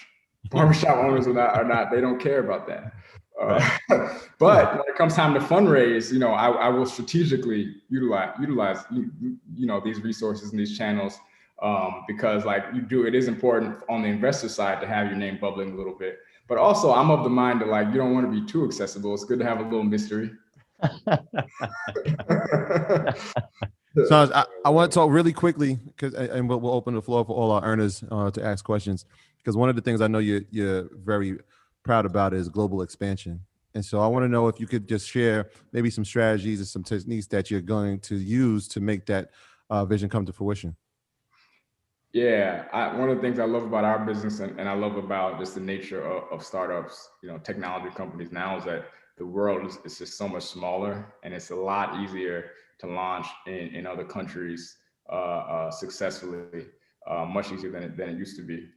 Barbershop owners are not, they don't care about that. Right. But when it comes time to fundraise, I will strategically utilize these resources and these channels because like it is important on the investor side to have your name bubbling a little bit. But also I'm of the mind that like, you don't want to be too accessible. It's good to have a little mystery. So I want to talk really quickly and we'll open the floor for all our earners to ask questions, because one of the things I know you're very proud about is global expansion. And so I want to know if you could just share maybe some strategies and some techniques that you're going to use to make that vision come to fruition. Yeah, one of the things I love about our business and I love about just the nature of startups, technology companies now, is that the world is just so much smaller and it's a lot easier to launch in other countries successfully, much easier than it used to be.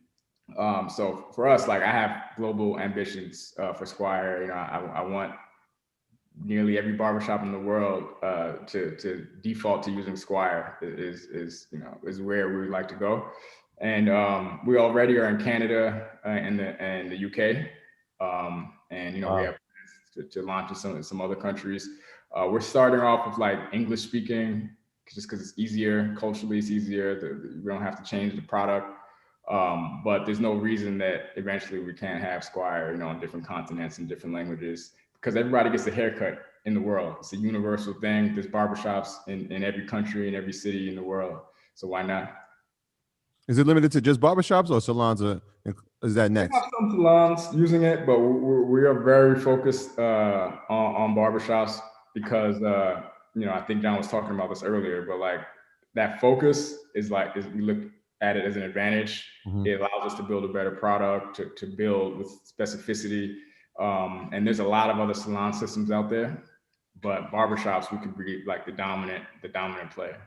So for us, like I have global ambitions for Squire. I want nearly every barbershop in the world to default to using Squire is where we would like to go. And we already are in Canada and the UK. And Wow. we have plans to launch in some other countries. We're starting off with like English speaking, just because it's easier, culturally it's easier. We don't have to change the product. But there's no reason that eventually we can't have Squire, on different continents and different languages, because everybody gets a haircut in the world. It's a universal thing. There's barbershops in every country, in every city in the world. So why not? Is it limited to just barbershops or salons? Is that next? We have some salons using it, but we are very focused on barbershops because, I think John was talking about this earlier, but like that focus is we look at it as an advantage. Mm-hmm. It allows us to build a better product, to build with specificity. And there's a lot of other salon systems out there, but barbershops, we could be like the dominant player.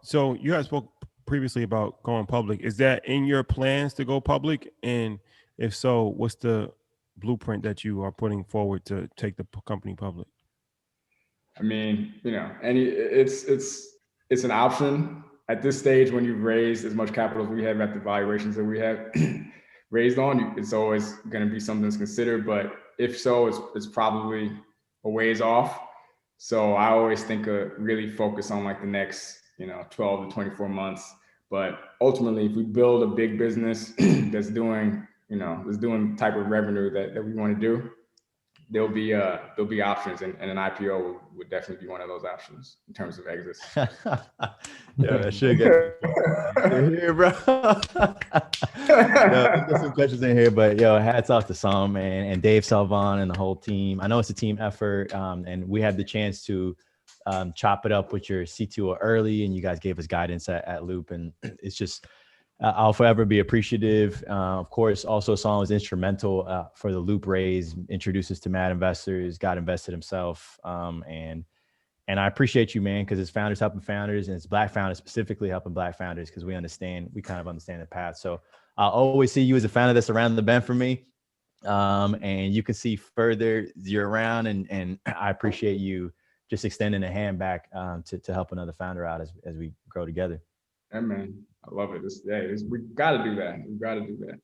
So you guys spoke previously about going public. Is that in your plans to go public? And if so, what's the blueprint that you are putting forward to take the company public? I mean, it's an option. at this stage, when you've raised as much capital as we have at the valuations that we have raised on, it's always going to be something that's considered. But if so, it's probably a ways off. So I always think really focus on like the next, 12 to 24 months. But ultimately, if we build a big business that's doing, that's doing the type of revenue that we want to do, there'll be options, and an IPO would definitely be one of those options in terms of exits. Yeah, that should get here, bro. Let's get some questions in here, but hats off to Songe, man, and Dave Salvon and the whole team. I know it's a team effort, and we had the chance to chop it up with your CTO early, and you guys gave us guidance at Loop, and it's just I'll forever be appreciative. Of course, also Songe was instrumental for the Loop raise, introduced us to mad investors, got invested himself. And I appreciate you, man, because it's founders helping founders, and it's Black founders specifically helping Black founders, because we kind of understand the path. So I'll always see you as a founder that's around the bend for me. And you can see further you're around, and I appreciate you just extending a hand back to help another founder out as we grow together. Yeah, man. I love it. We got to do that.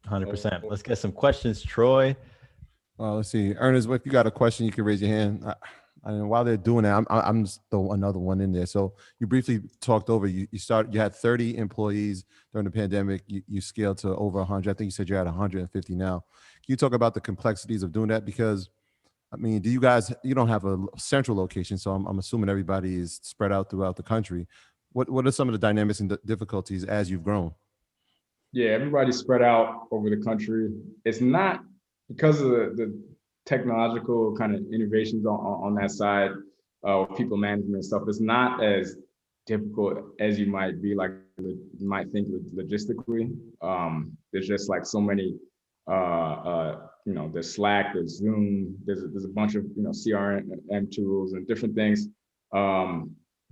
100%. Let's get some questions, Troy. Let's see. Ernest, if you got a question, you can raise your hand. While they're doing that, I'm just throw another one in there. So you briefly talked over, you had 30 employees during the pandemic. You scaled to over 100. I think you said you're at 150 now. Can you talk about the complexities of doing that? Because, do you don't have a central location, so I'm assuming everybody is spread out throughout the country. What are some of the dynamics and difficulties as you've grown? Yeah, everybody's spread out over the country. It's not because of the technological kind of innovations on that side of people management and stuff. It's not as difficult as you might think logistically. There's just like so many, there's Slack, there's Zoom, there's a bunch of CRM tools and different things.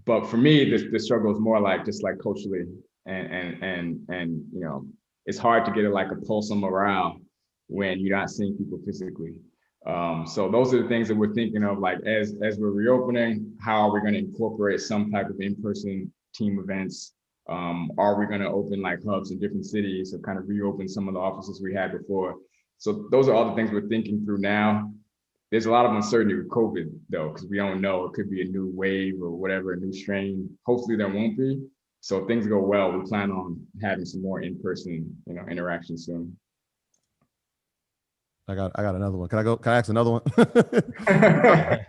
But for me, the struggle is more like just like culturally, and it's hard to get a pulse on morale when you're not seeing people physically. So those are the things that we're thinking of, like as we're reopening, how are we going to incorporate some type of in-person team events? Are we going to open like hubs in different cities or kind of reopen some of the offices we had before? So those are all the things we're thinking through now. There's a lot of uncertainty with COVID though, because we don't know, it could be a new wave or whatever, a new strain. Hopefully there won't be. So if things go well, we plan on having some more in-person, interaction soon. I got another one. Can I ask another one?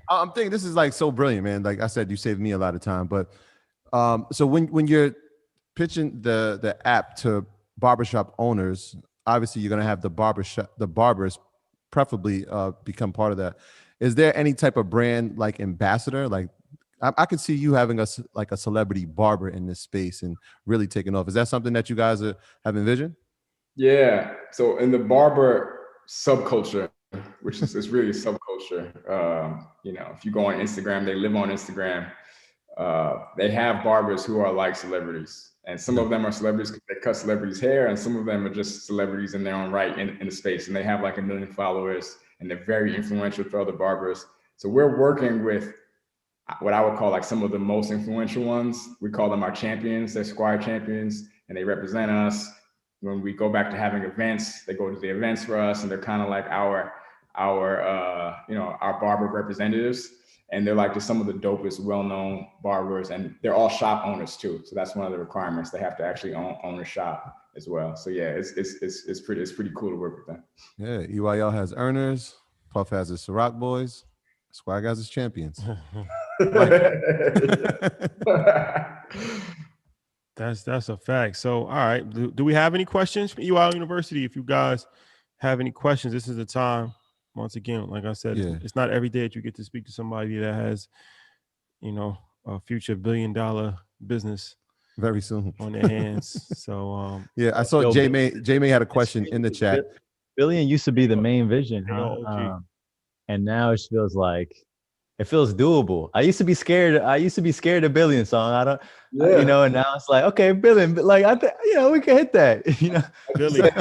I'm thinking this is like so brilliant, man. Like I said, you saved me a lot of time. But so when you're pitching the app to barbershop owners, obviously you're gonna have the barbers preferably become part of that. Is there any type of brand like ambassador? Like I could see you having a celebrity barber in this space and really taking off. Is that something that you guys have envisioned? Yeah. So in the barber subculture, which is really a subculture, if you go on Instagram, they live on Instagram. They have barbers who are like celebrities, and some of them are celebrities because they cut celebrities' hair, and some of them are just celebrities in their own right in the space, and they have like 1 million followers, and they're very influential for other barbers. So we're working with what I would call like some of the most influential ones. We call them our champions. They're Squire champions, and they represent us. When we go back to having events, they go to the events for us, and they're kind of like our barber representatives. And they're like just some of the dopest, well-known barbers, and they're all shop owners too. So that's one of the requirements. They have to actually own a shop as well. So yeah, it's pretty cool to work with them. Yeah, EYL has earners, Puff has his Ciroc boys, Squire guys is champions. That's a fact. So, all right. Do we have any questions from EYL University? If you guys have any questions, this is the time. Once again, like I said, it's not every day that you get to speak to somebody that has, a future $1 billion business very soon on their hands. So, yeah, I saw J May had a question in the chat. Billion used to be the main vision, and now it feels like it feels doable. I used to be scared of billion, Songe. I don't, and now it's like, okay, billion, but like we can hit that. Billion.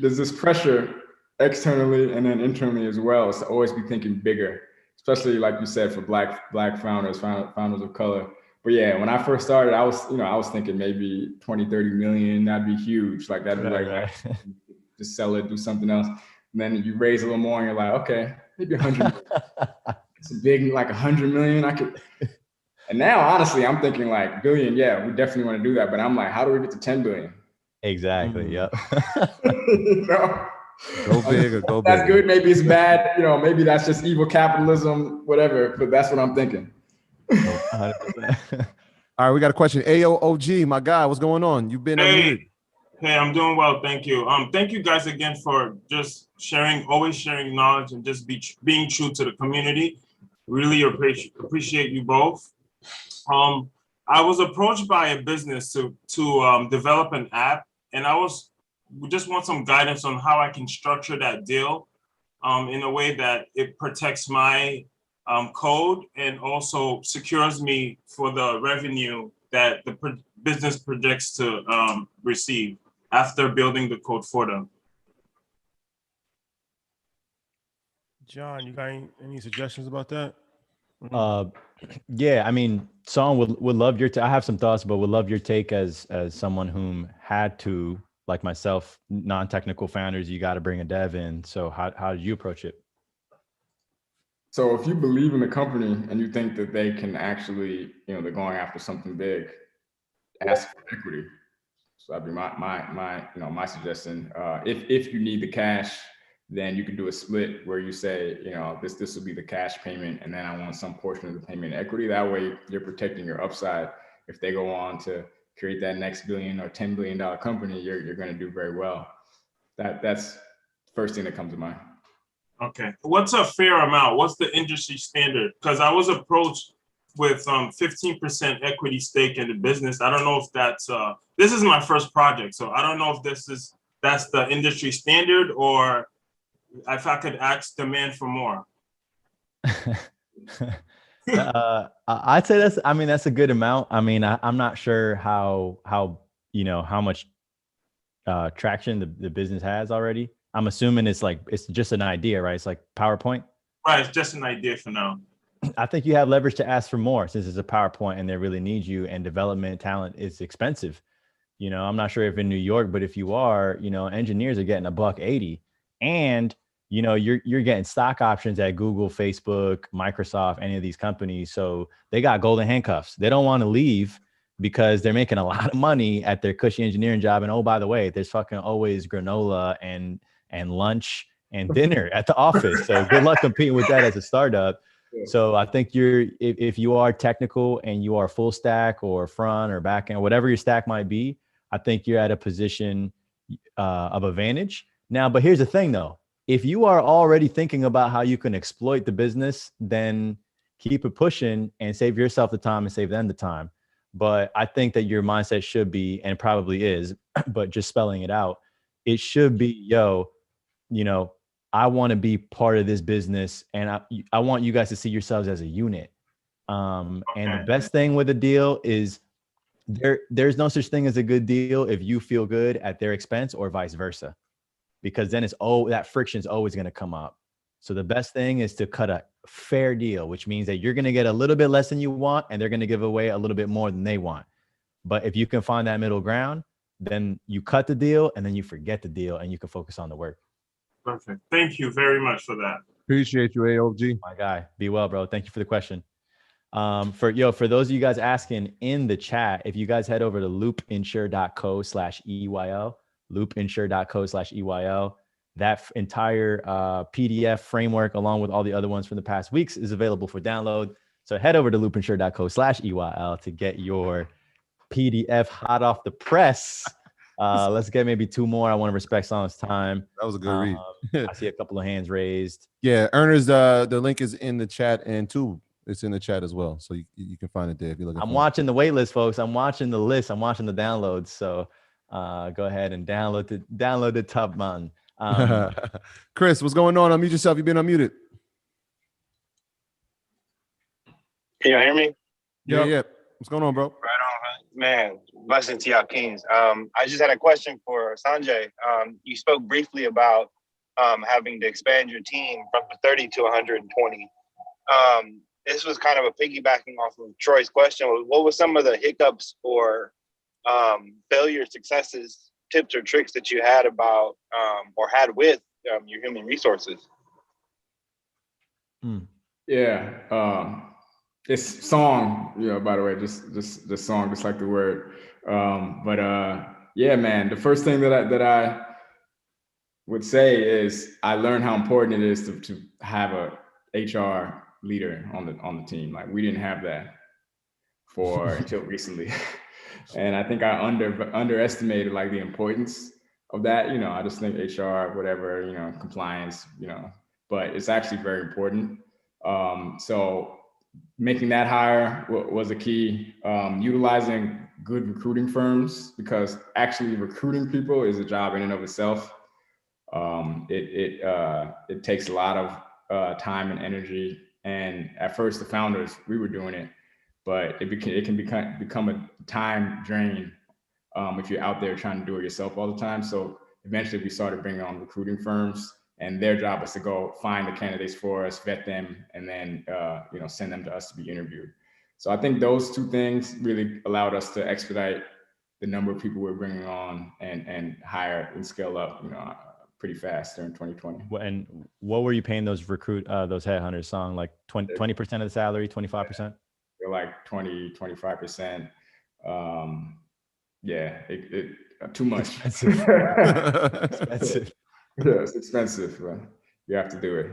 There's this pressure externally and then internally as well. It's to always be thinking bigger, especially like you said for black founders of color. But yeah, when I first started, I was thinking maybe 20, 30 million, that'd be huge. Like that'd be Right. just sell it, do something else. And then you raise a little more and you're like, okay, maybe 100 million. It's a big, like 100 million. I could. And now, honestly, I'm thinking like billion. Yeah, we definitely want to do that. But I'm like, how do we get to 10 billion? Exactly. Yep. You know? Go big or go That's big. good. Maybe it's bad. You know, maybe that's just evil capitalism, whatever. But that's what I'm thinking. 100%. All right, we got a question. AOOG, my guy, what's going on? You've been unmuted. Hey, I'm doing well, thank you. Thank you guys again for just always sharing knowledge and just being true to the community. Really appreciate you both. I was approached by a business to develop an app, and we just want some guidance on how I can structure that deal in a way that it protects my code and also secures me for the revenue that the business projects to receive after building the code for them. John, you got any suggestions about that? Yeah, I mean, Song would love your I have some thoughts, but would love your take as someone whom had to, like myself, non-technical founders, you got to bring a dev in. So how did you approach it? So if you believe in the company and you think that they can actually, they're going after something big, ask for equity. So that'd be my suggestion. If you need the cash, then you can do a split where you say, this will be the cash payment, and then I want some portion of the payment equity. That way you're protecting your upside. If they go on to create that next billion or $10 billion company, you're going to do very well. That's the first thing that comes to mind. Okay. What's a fair amount? What's the industry standard? Because I was approached with 15% equity stake in the business. I don't know if that's this is my first project, so I don't know if that's the industry standard, or if I could demand for more. I'd say that's a good amount. I mean, I'm not sure how much traction the business has already. I'm assuming it's just an idea, right? It's like PowerPoint. Right, it's just an idea for now. I think you have leverage to ask for more since it's a PowerPoint and they really need you, and development talent is expensive. I'm not sure if in New York, but if you are, engineers are getting $180, and you're getting stock options at Google, Facebook, Microsoft, any of these companies. So they got golden handcuffs. They don't want to leave because they're making a lot of money at their cushy engineering job. And oh, by the way, there's fucking always granola and lunch and dinner at the office. So good luck competing with that as a startup. So I think if you are technical and you are full stack or front or back end, whatever your stack might be, I think you're at a position of advantage. Now, but here's the thing though. If you are already thinking about how you can exploit the business, then keep it pushing and save yourself the time and save them the time. But I think that your mindset should be, and probably is, but just spelling it out, it should be, I want to be part of this business, and I want you guys to see yourselves as a unit. And the best thing with a deal is there's no such thing as a good deal if you feel good at their expense or vice versa, because then that friction is always going to come up. So the best thing is to cut a fair deal, which means that you're going to get a little bit less than you want, and they're going to give away a little bit more than they want. But if you can find that middle ground, then you cut the deal and then you forget the deal and you can focus on the work. Perfect. Thank you very much for that. Appreciate you, AOG. My guy, be well, bro. Thank you for the question. For those of you guys asking in the chat, if you guys head over to loopinsure.co/EYL, loopinsure.co/EYL, that entire PDF framework, along with all the other ones from the past weeks, is available for download. So head over to loopinsure.co/EYL to get your PDF hot off the press. Let's get maybe two more. I want to respect Song's time. That was a good read. I see a couple of hands raised. Yeah, earners, the link is in the chat, and too, it's in the chat as well. So you can find it there if you're looking. I'm watching the wait list, folks. I'm watching the list. I'm watching the downloads. So go ahead and download the top man. Chris, what's going on? Unmute yourself. You've been unmuted. Can y'all hear me? Yeah. What's going on, bro? Right on, man. Blessings to y'all kings. I just had a question for Sanjay. You spoke briefly about having to expand your team from 30 to 120. this was kind of a piggybacking off of Troy's question. What were some of the hiccups or failure successes, tips or tricks that you had about or had with your human resources? Yeah, it's song, by the way, just the song, just like the word. Yeah, man, the first thing that I would say is I learned how important it is to have a HR leader on the team. Like, we didn't have that until recently. And I think I underestimated like the importance of that. I just think HR, whatever, compliance, but it's actually very important. So making that hire was a key. Utilizing good recruiting firms, because actually recruiting people is a job in and of itself. It takes a lot of time and energy. And at first, the founders, we were doing it, but it can become a time drain if you're out there trying to do it yourself all the time. So eventually, we started bringing on recruiting firms, and their job was to go find the candidates for us, vet them, and then send them to us to be interviewed. So I think those two things really allowed us to expedite the number of people we're bringing on and hire and scale up, pretty fast during 2020. And what were you paying those headhunters, Song? Like 20% of the salary, 25%? They're like 20-25%. Yeah, too much. Expensive. Expensive. Yeah, it's expensive, but you have to do it.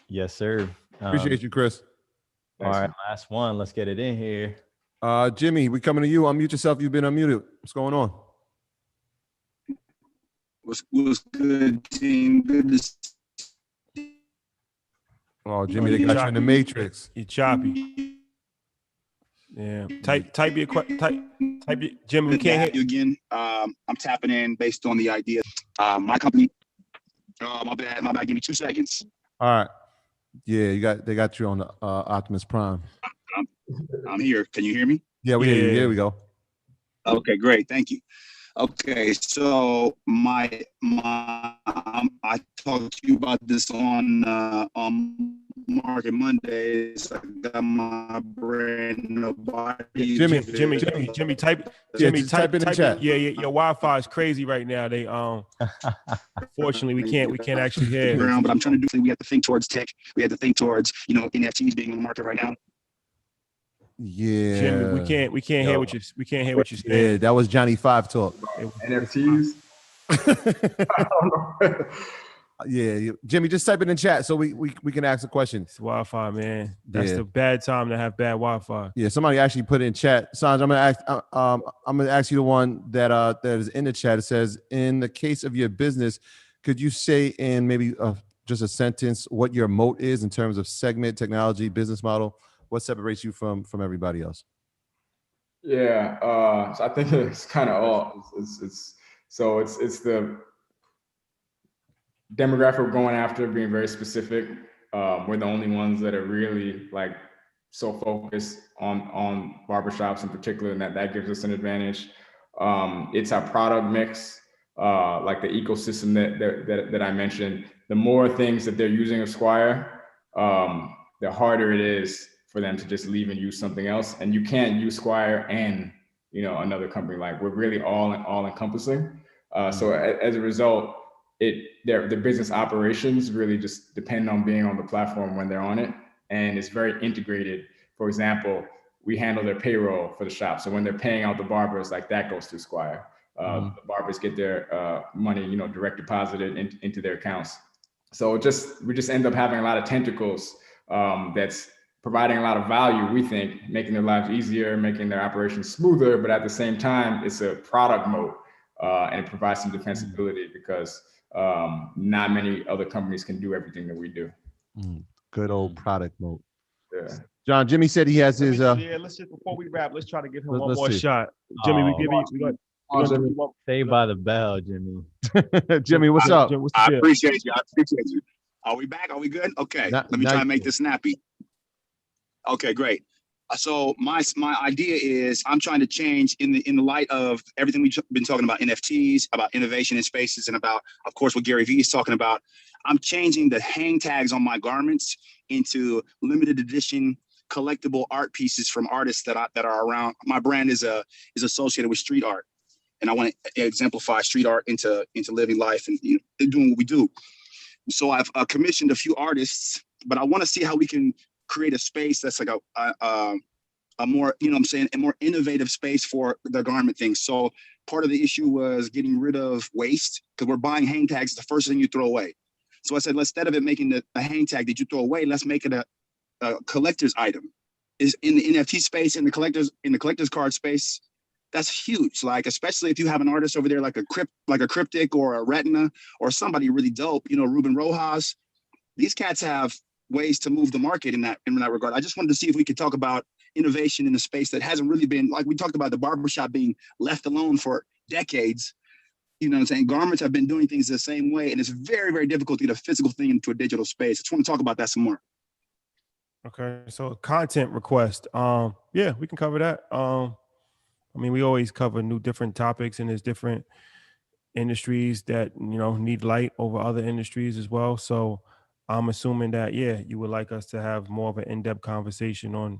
Yes, sir. Appreciate you, Chris. All right, last one. Let's get it in here. Jimmy, we coming to you. Unmute yourself. You've been unmuted. What's going on? What's good, team? Good to see. Oh, Jimmy, they got you in the Matrix. You're choppy. Yeah. Type your Jimmy. We can't hear you again. I'm tapping in based on the idea. My company. My bad. Give me 2 seconds. All right. Yeah, they got you on the Optimus Prime. I'm here. Can you hear me? Yeah, we hear you. Here we go. Okay, great. Thank you. Okay, so I talked to you about this on Market Mondays. I got my brand nobody. Jimmy, type it in the chat. Yeah, your Wi-Fi is crazy right now. They fortunately we can't actually hear. But I'm trying to do. We have to think towards tech. We have to think towards NFTs being in the market right now. Yeah, Jimmy, we can't hear what you're saying. Yeah, that was Johnny 5 talk. NFTs. Yeah, Jimmy, just type it in chat so we can ask a question. It's Wi-Fi, man. That's the bad time to have bad Wi-Fi. Yeah, somebody actually put it in chat. Sanj, I'm gonna ask you the one that is in the chat. It says, in the case of your business, could you say in maybe just a sentence what your moat is in terms of segment, technology, business model? What separates you from everybody else? Yeah, so I think it's kind of all. It's the demographic we're going after, being very specific. We're the only ones that are really like so focused on barbershops in particular, and that gives us an advantage. It's our product mix, like the ecosystem that I mentioned. The more things that they're using of Squire, the harder it is for them to just leave and use something else. And you can't use Squire and another company. Like, we're really all encompassing. So as a result, their business operations really just depend on being on the platform when they're on it, and it's very integrated. For example, we handle their payroll for the shop, so when they're paying out the barbers, like, that goes through Squire. The barbers get their money, direct deposited into their accounts. So we just end up having a lot of tentacles that's providing a lot of value, we think, making their lives easier, making their operations smoother, but at the same time, it's a product moat, and it provides some defensibility because not many other companies can do everything that we do. Good old product moat. Yeah. John, Jimmy said he has his. Yeah, let's just, before we wrap, let's try to give him one more see. shot. Jimmy, we give you. Saved by the bell, Jimmy. Jimmy, what's up? I appreciate you. Are we back? Are we good? Okay. Let me try to make this snappy. Okay, great. So my idea is I'm trying to change in the light of everything we've been talking about, NFTs, about innovation in spaces, and about, of course, what Gary Vee is talking about. I'm changing the hang tags on my garments into limited edition collectible art pieces from artists that are around. My brand is associated with street art, and I want to exemplify street art into living life and doing what we do. So I've commissioned a few artists, but I want to see how we can create a space that's like a more, a more innovative space for the garment thing. So part of the issue was getting rid of waste, because we're buying hang tags, the first thing you throw away. So I said, instead of it making a hang tag that you throw away, let's make it a collector's item. Is in the NFT space, in the collector's card space, that's huge. Like, especially if you have an artist over there like a Cryptic or a Retina or somebody really dope, Ruben Rojas. These cats have ways to move the market in that regard. I just wanted to see if we could talk about innovation in a space that hasn't really been, like we talked about the barbershop being left alone for decades. You know what I'm saying? Garments have been doing things the same way, and it's very, very difficult to get a physical thing into a digital space. I just want to talk about that some more. Okay, so content request. Yeah, we can cover that. We always cover different topics, and there's different industries that need light over other industries as well. So I'm assuming that you would like us to have more of an in-depth conversation on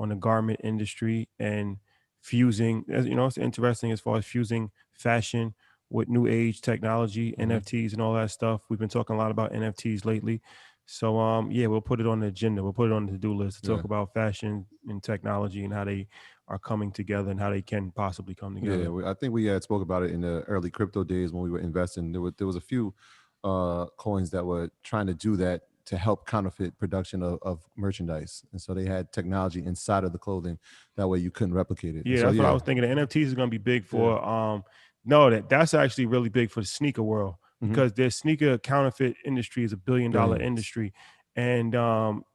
the garment industry and fusing. It's interesting as far as fusing fashion with new age technology, NFTs and all that stuff. We've been talking a lot about NFTs lately. So we'll put it on the agenda. We'll put it on the to-do list to talk about fashion and technology and how they are coming together and how they can possibly come together. Yeah, I think we had spoke about it in the early crypto days when we were investing. There was a few coins that were trying to do that to help counterfeit production of merchandise, and so they had technology inside of the clothing that way you couldn't replicate it. Yeah, that's what I was thinking. The NFTs is going to be big for. That's actually really big for the sneaker world, because their sneaker counterfeit industry is $1 billion industry, and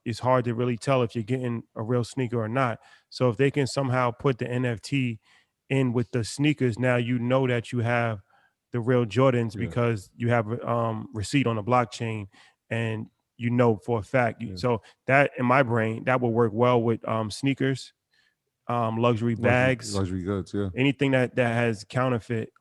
it's hard to really tell if you're getting a real sneaker or not. So if they can somehow put the NFT in with the sneakers, now that you have the real Jordans because you have receipt on the blockchain, and for a fact. So that, in my brain, that would work well with sneakers, luxury bags, luxury goods, anything that has counterfeit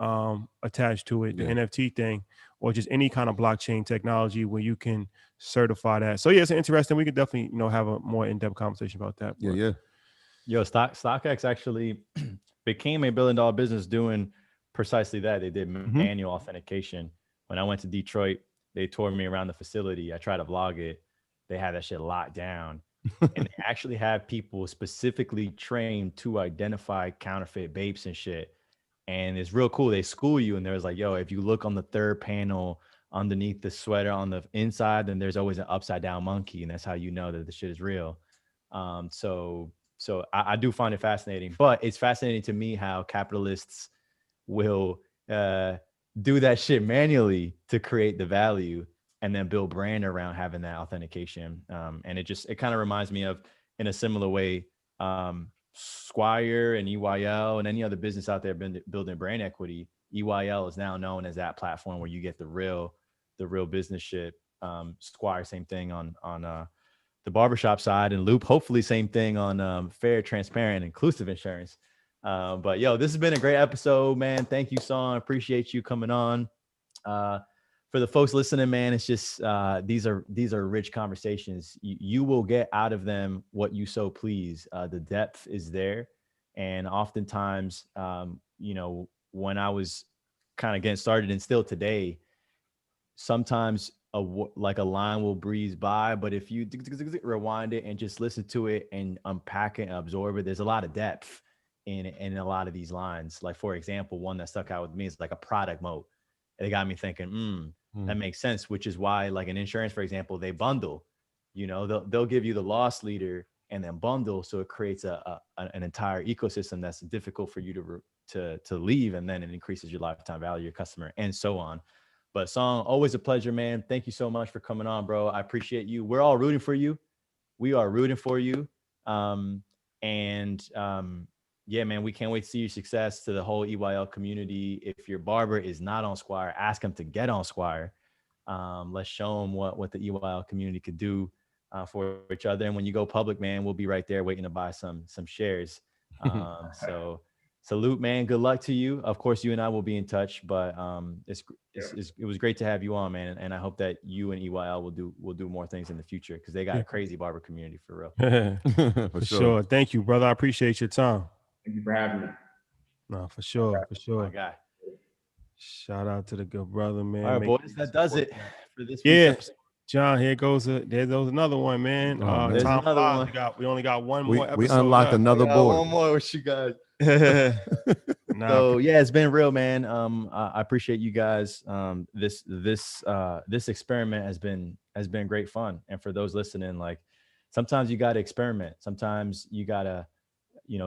attached to it, the NFT thing, or just any kind of blockchain technology where you can certify that. So it's interesting. We could definitely have a more in-depth conversation about that. Yo, StockX actually became $1 billion business doing precisely that. They did manual authentication. When I went to Detroit, they toured me around the facility. I tried to vlog it. They had that shit locked down. And they actually have people specifically trained to identify counterfeit vapes and shit. And it's real cool. They school you, and there's like, yo, if you look on the third panel underneath the sweater on the inside, then there's always an upside down monkey, and that's how you know that the shit is real. So I do find it fascinating, but it's fascinating to me how capitalists will do that shit manually to create the value and then build brand around having that authentication. And it kind of reminds me of, in a similar way, Squire and EYL and any other business out there building brand equity. EYL is now known as that platform where you get the real business shit. Squire, same thing on the barbershop side, and Loop, hopefully same thing on fair, transparent, inclusive insurance. But yo, this has been a great episode, man. Thank you, Songe. Appreciate you coming on. For the folks listening, man, it's just these are rich conversations. You will get out of them what you so please. The depth is there, and oftentimes, when I was kind of getting started, and still today, sometimes a line will breeze by, but if you rewind it and just listen to it and unpack it and absorb it, there's a lot of depth in a lot of these lines. Like, for example, one that stuck out with me is like a product moat. It got me thinking, that makes sense, which is why, like in insurance, for example, they bundle. They'll give you the loss leader and then bundle, so it creates an entire ecosystem that's difficult for you to leave, and then it increases your lifetime value, your customer, and so on. But Songe, always a pleasure, man. Thank you so much for coming on, bro. I appreciate you. We're all rooting for you. We are rooting for you. Yeah, man, we can't wait to see your success. To the whole EYL community, if your barber is not on Squire, ask him to get on Squire. Let's show him what the EYL community could do. for each other. And when you go public, man, we'll be right there waiting to buy some shares. So salute, man. Good luck to you. Of course, you and I will be in touch, but it was great to have you on, man. And I hope that you and EYL will do more things in the future, because they got a crazy barber community for real. For sure. Thank you, brother. I appreciate your time. Thank you for having me. No, for sure. For sure. My guy. Shout out to the good brother, man. All right, Make boys. sure you That does support it that. for this week's Yeah. episode. John, there goes another one, man. Oh, man. There's Time another flies. one. We only got one We more episode. unlocked left. another I got board. one more with you guys. Nah, So yeah, it's been real, man. I appreciate you guys. This experiment has been great fun. And for those listening, like, sometimes you got to experiment. Sometimes you got to,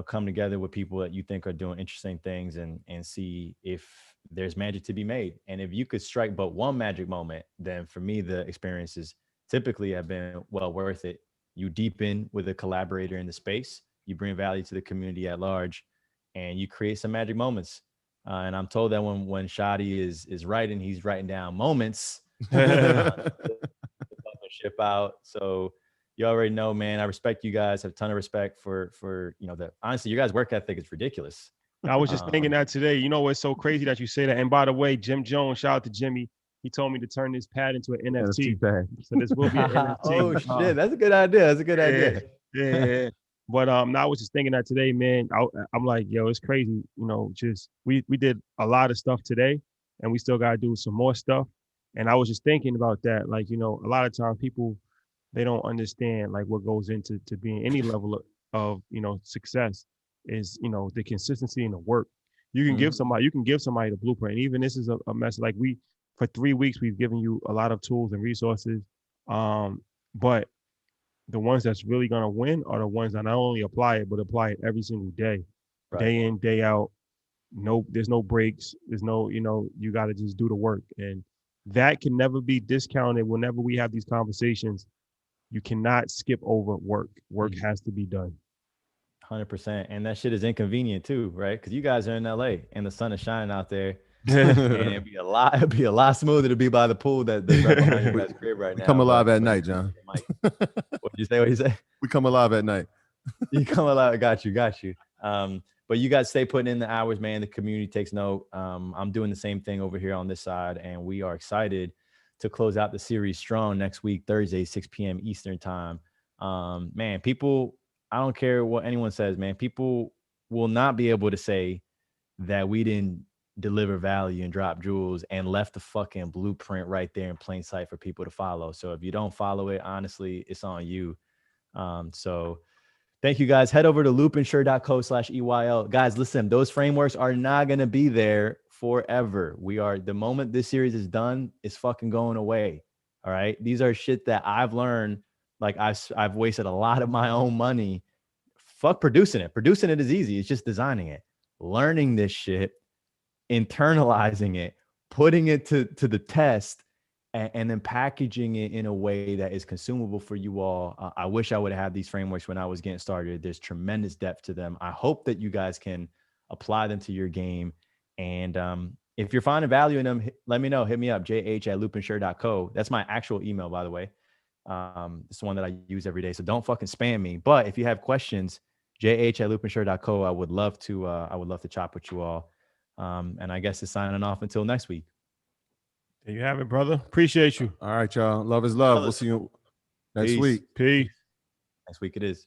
come together with people that you think are doing interesting things and see if there's magic to be made. And if you could strike but one magic moment, then for me, the experiences typically have been well worth it. You deepen with a collaborator in the space, you bring value to the community at large, and you create some magic moments. And I'm told that when Shadi is writing, he's writing down moments to ship out. So you already know, man, I respect you guys. Have a ton of respect for honestly, your guys' work ethic is ridiculous. I was just thinking that today. You know what's so crazy that you say that? And by the way, Jim Jones, shout out to Jimmy. He told me to turn this pad into an NFT. NFT. So this will be an NFT. Oh shit, that's a good idea. That's a good idea. Yeah. But now I was just thinking that today, man. I'm like, yo, it's crazy. Just we did a lot of stuff today, and we still gotta do some more stuff. And I was just thinking about that. Like, a lot of times people, they don't understand like what goes into being any level of success is the consistency and the work. You can give somebody the blueprint. And even this is a message. Like, for 3 weeks we've given you a lot of tools and resources, but the ones that's really gonna win are the ones that not only apply it but apply it every single day, Right. day in, day out. There's no breaks. There's no, you got to just do the work, and that can never be discounted. Whenever we have these conversations, you cannot skip over work. Work has to be done. 100%. And that shit is inconvenient too, right? Because you guys are in LA and the sun is shining out there. And it'd be a lot smoother to be by the pool that's right behind your guys' crib right now. Come alive at night, John. What'd you say? We come alive at night. You come alive. Got you. But you guys stay putting in the hours, man. The community takes note. I'm doing the same thing over here on this side, and we are excited to close out the series strong next week, Thursday, 6 p.m. Eastern time. Man, people, I don't care what anyone says, man. People will not be able to say that we didn't deliver value and drop jewels and left the fucking blueprint right there in plain sight for people to follow. So if you don't follow it, honestly, it's on you. So thank you guys. Head over to loopinsure.co/EYL. Guys, listen, those frameworks are not going to be there forever. The moment this series is done, it's fucking going away. All right. These are shit that I've learned. Like, I've wasted a lot of my own money. Fuck producing it. Producing it is easy. It's just designing it. Learning this shit, internalizing it, putting it to the test, and then packaging it in a way that is consumable for you all. I wish I would have had these frameworks when I was getting started. There's tremendous depth to them. I hope that you guys can apply them to your game. And if you're finding value in them, let me know. Hit me up, jh@loopinsure.co. That's my actual email, by the way. It's the one that I use every day. So don't fucking spam me. But if you have questions, jh@loopinsure.co. I would love to chop with you all. And I guess it's signing off until next week. There you have it, brother. Appreciate you. All right, y'all. Love is love. We'll see you next Peace. week. Peace. Next week it is.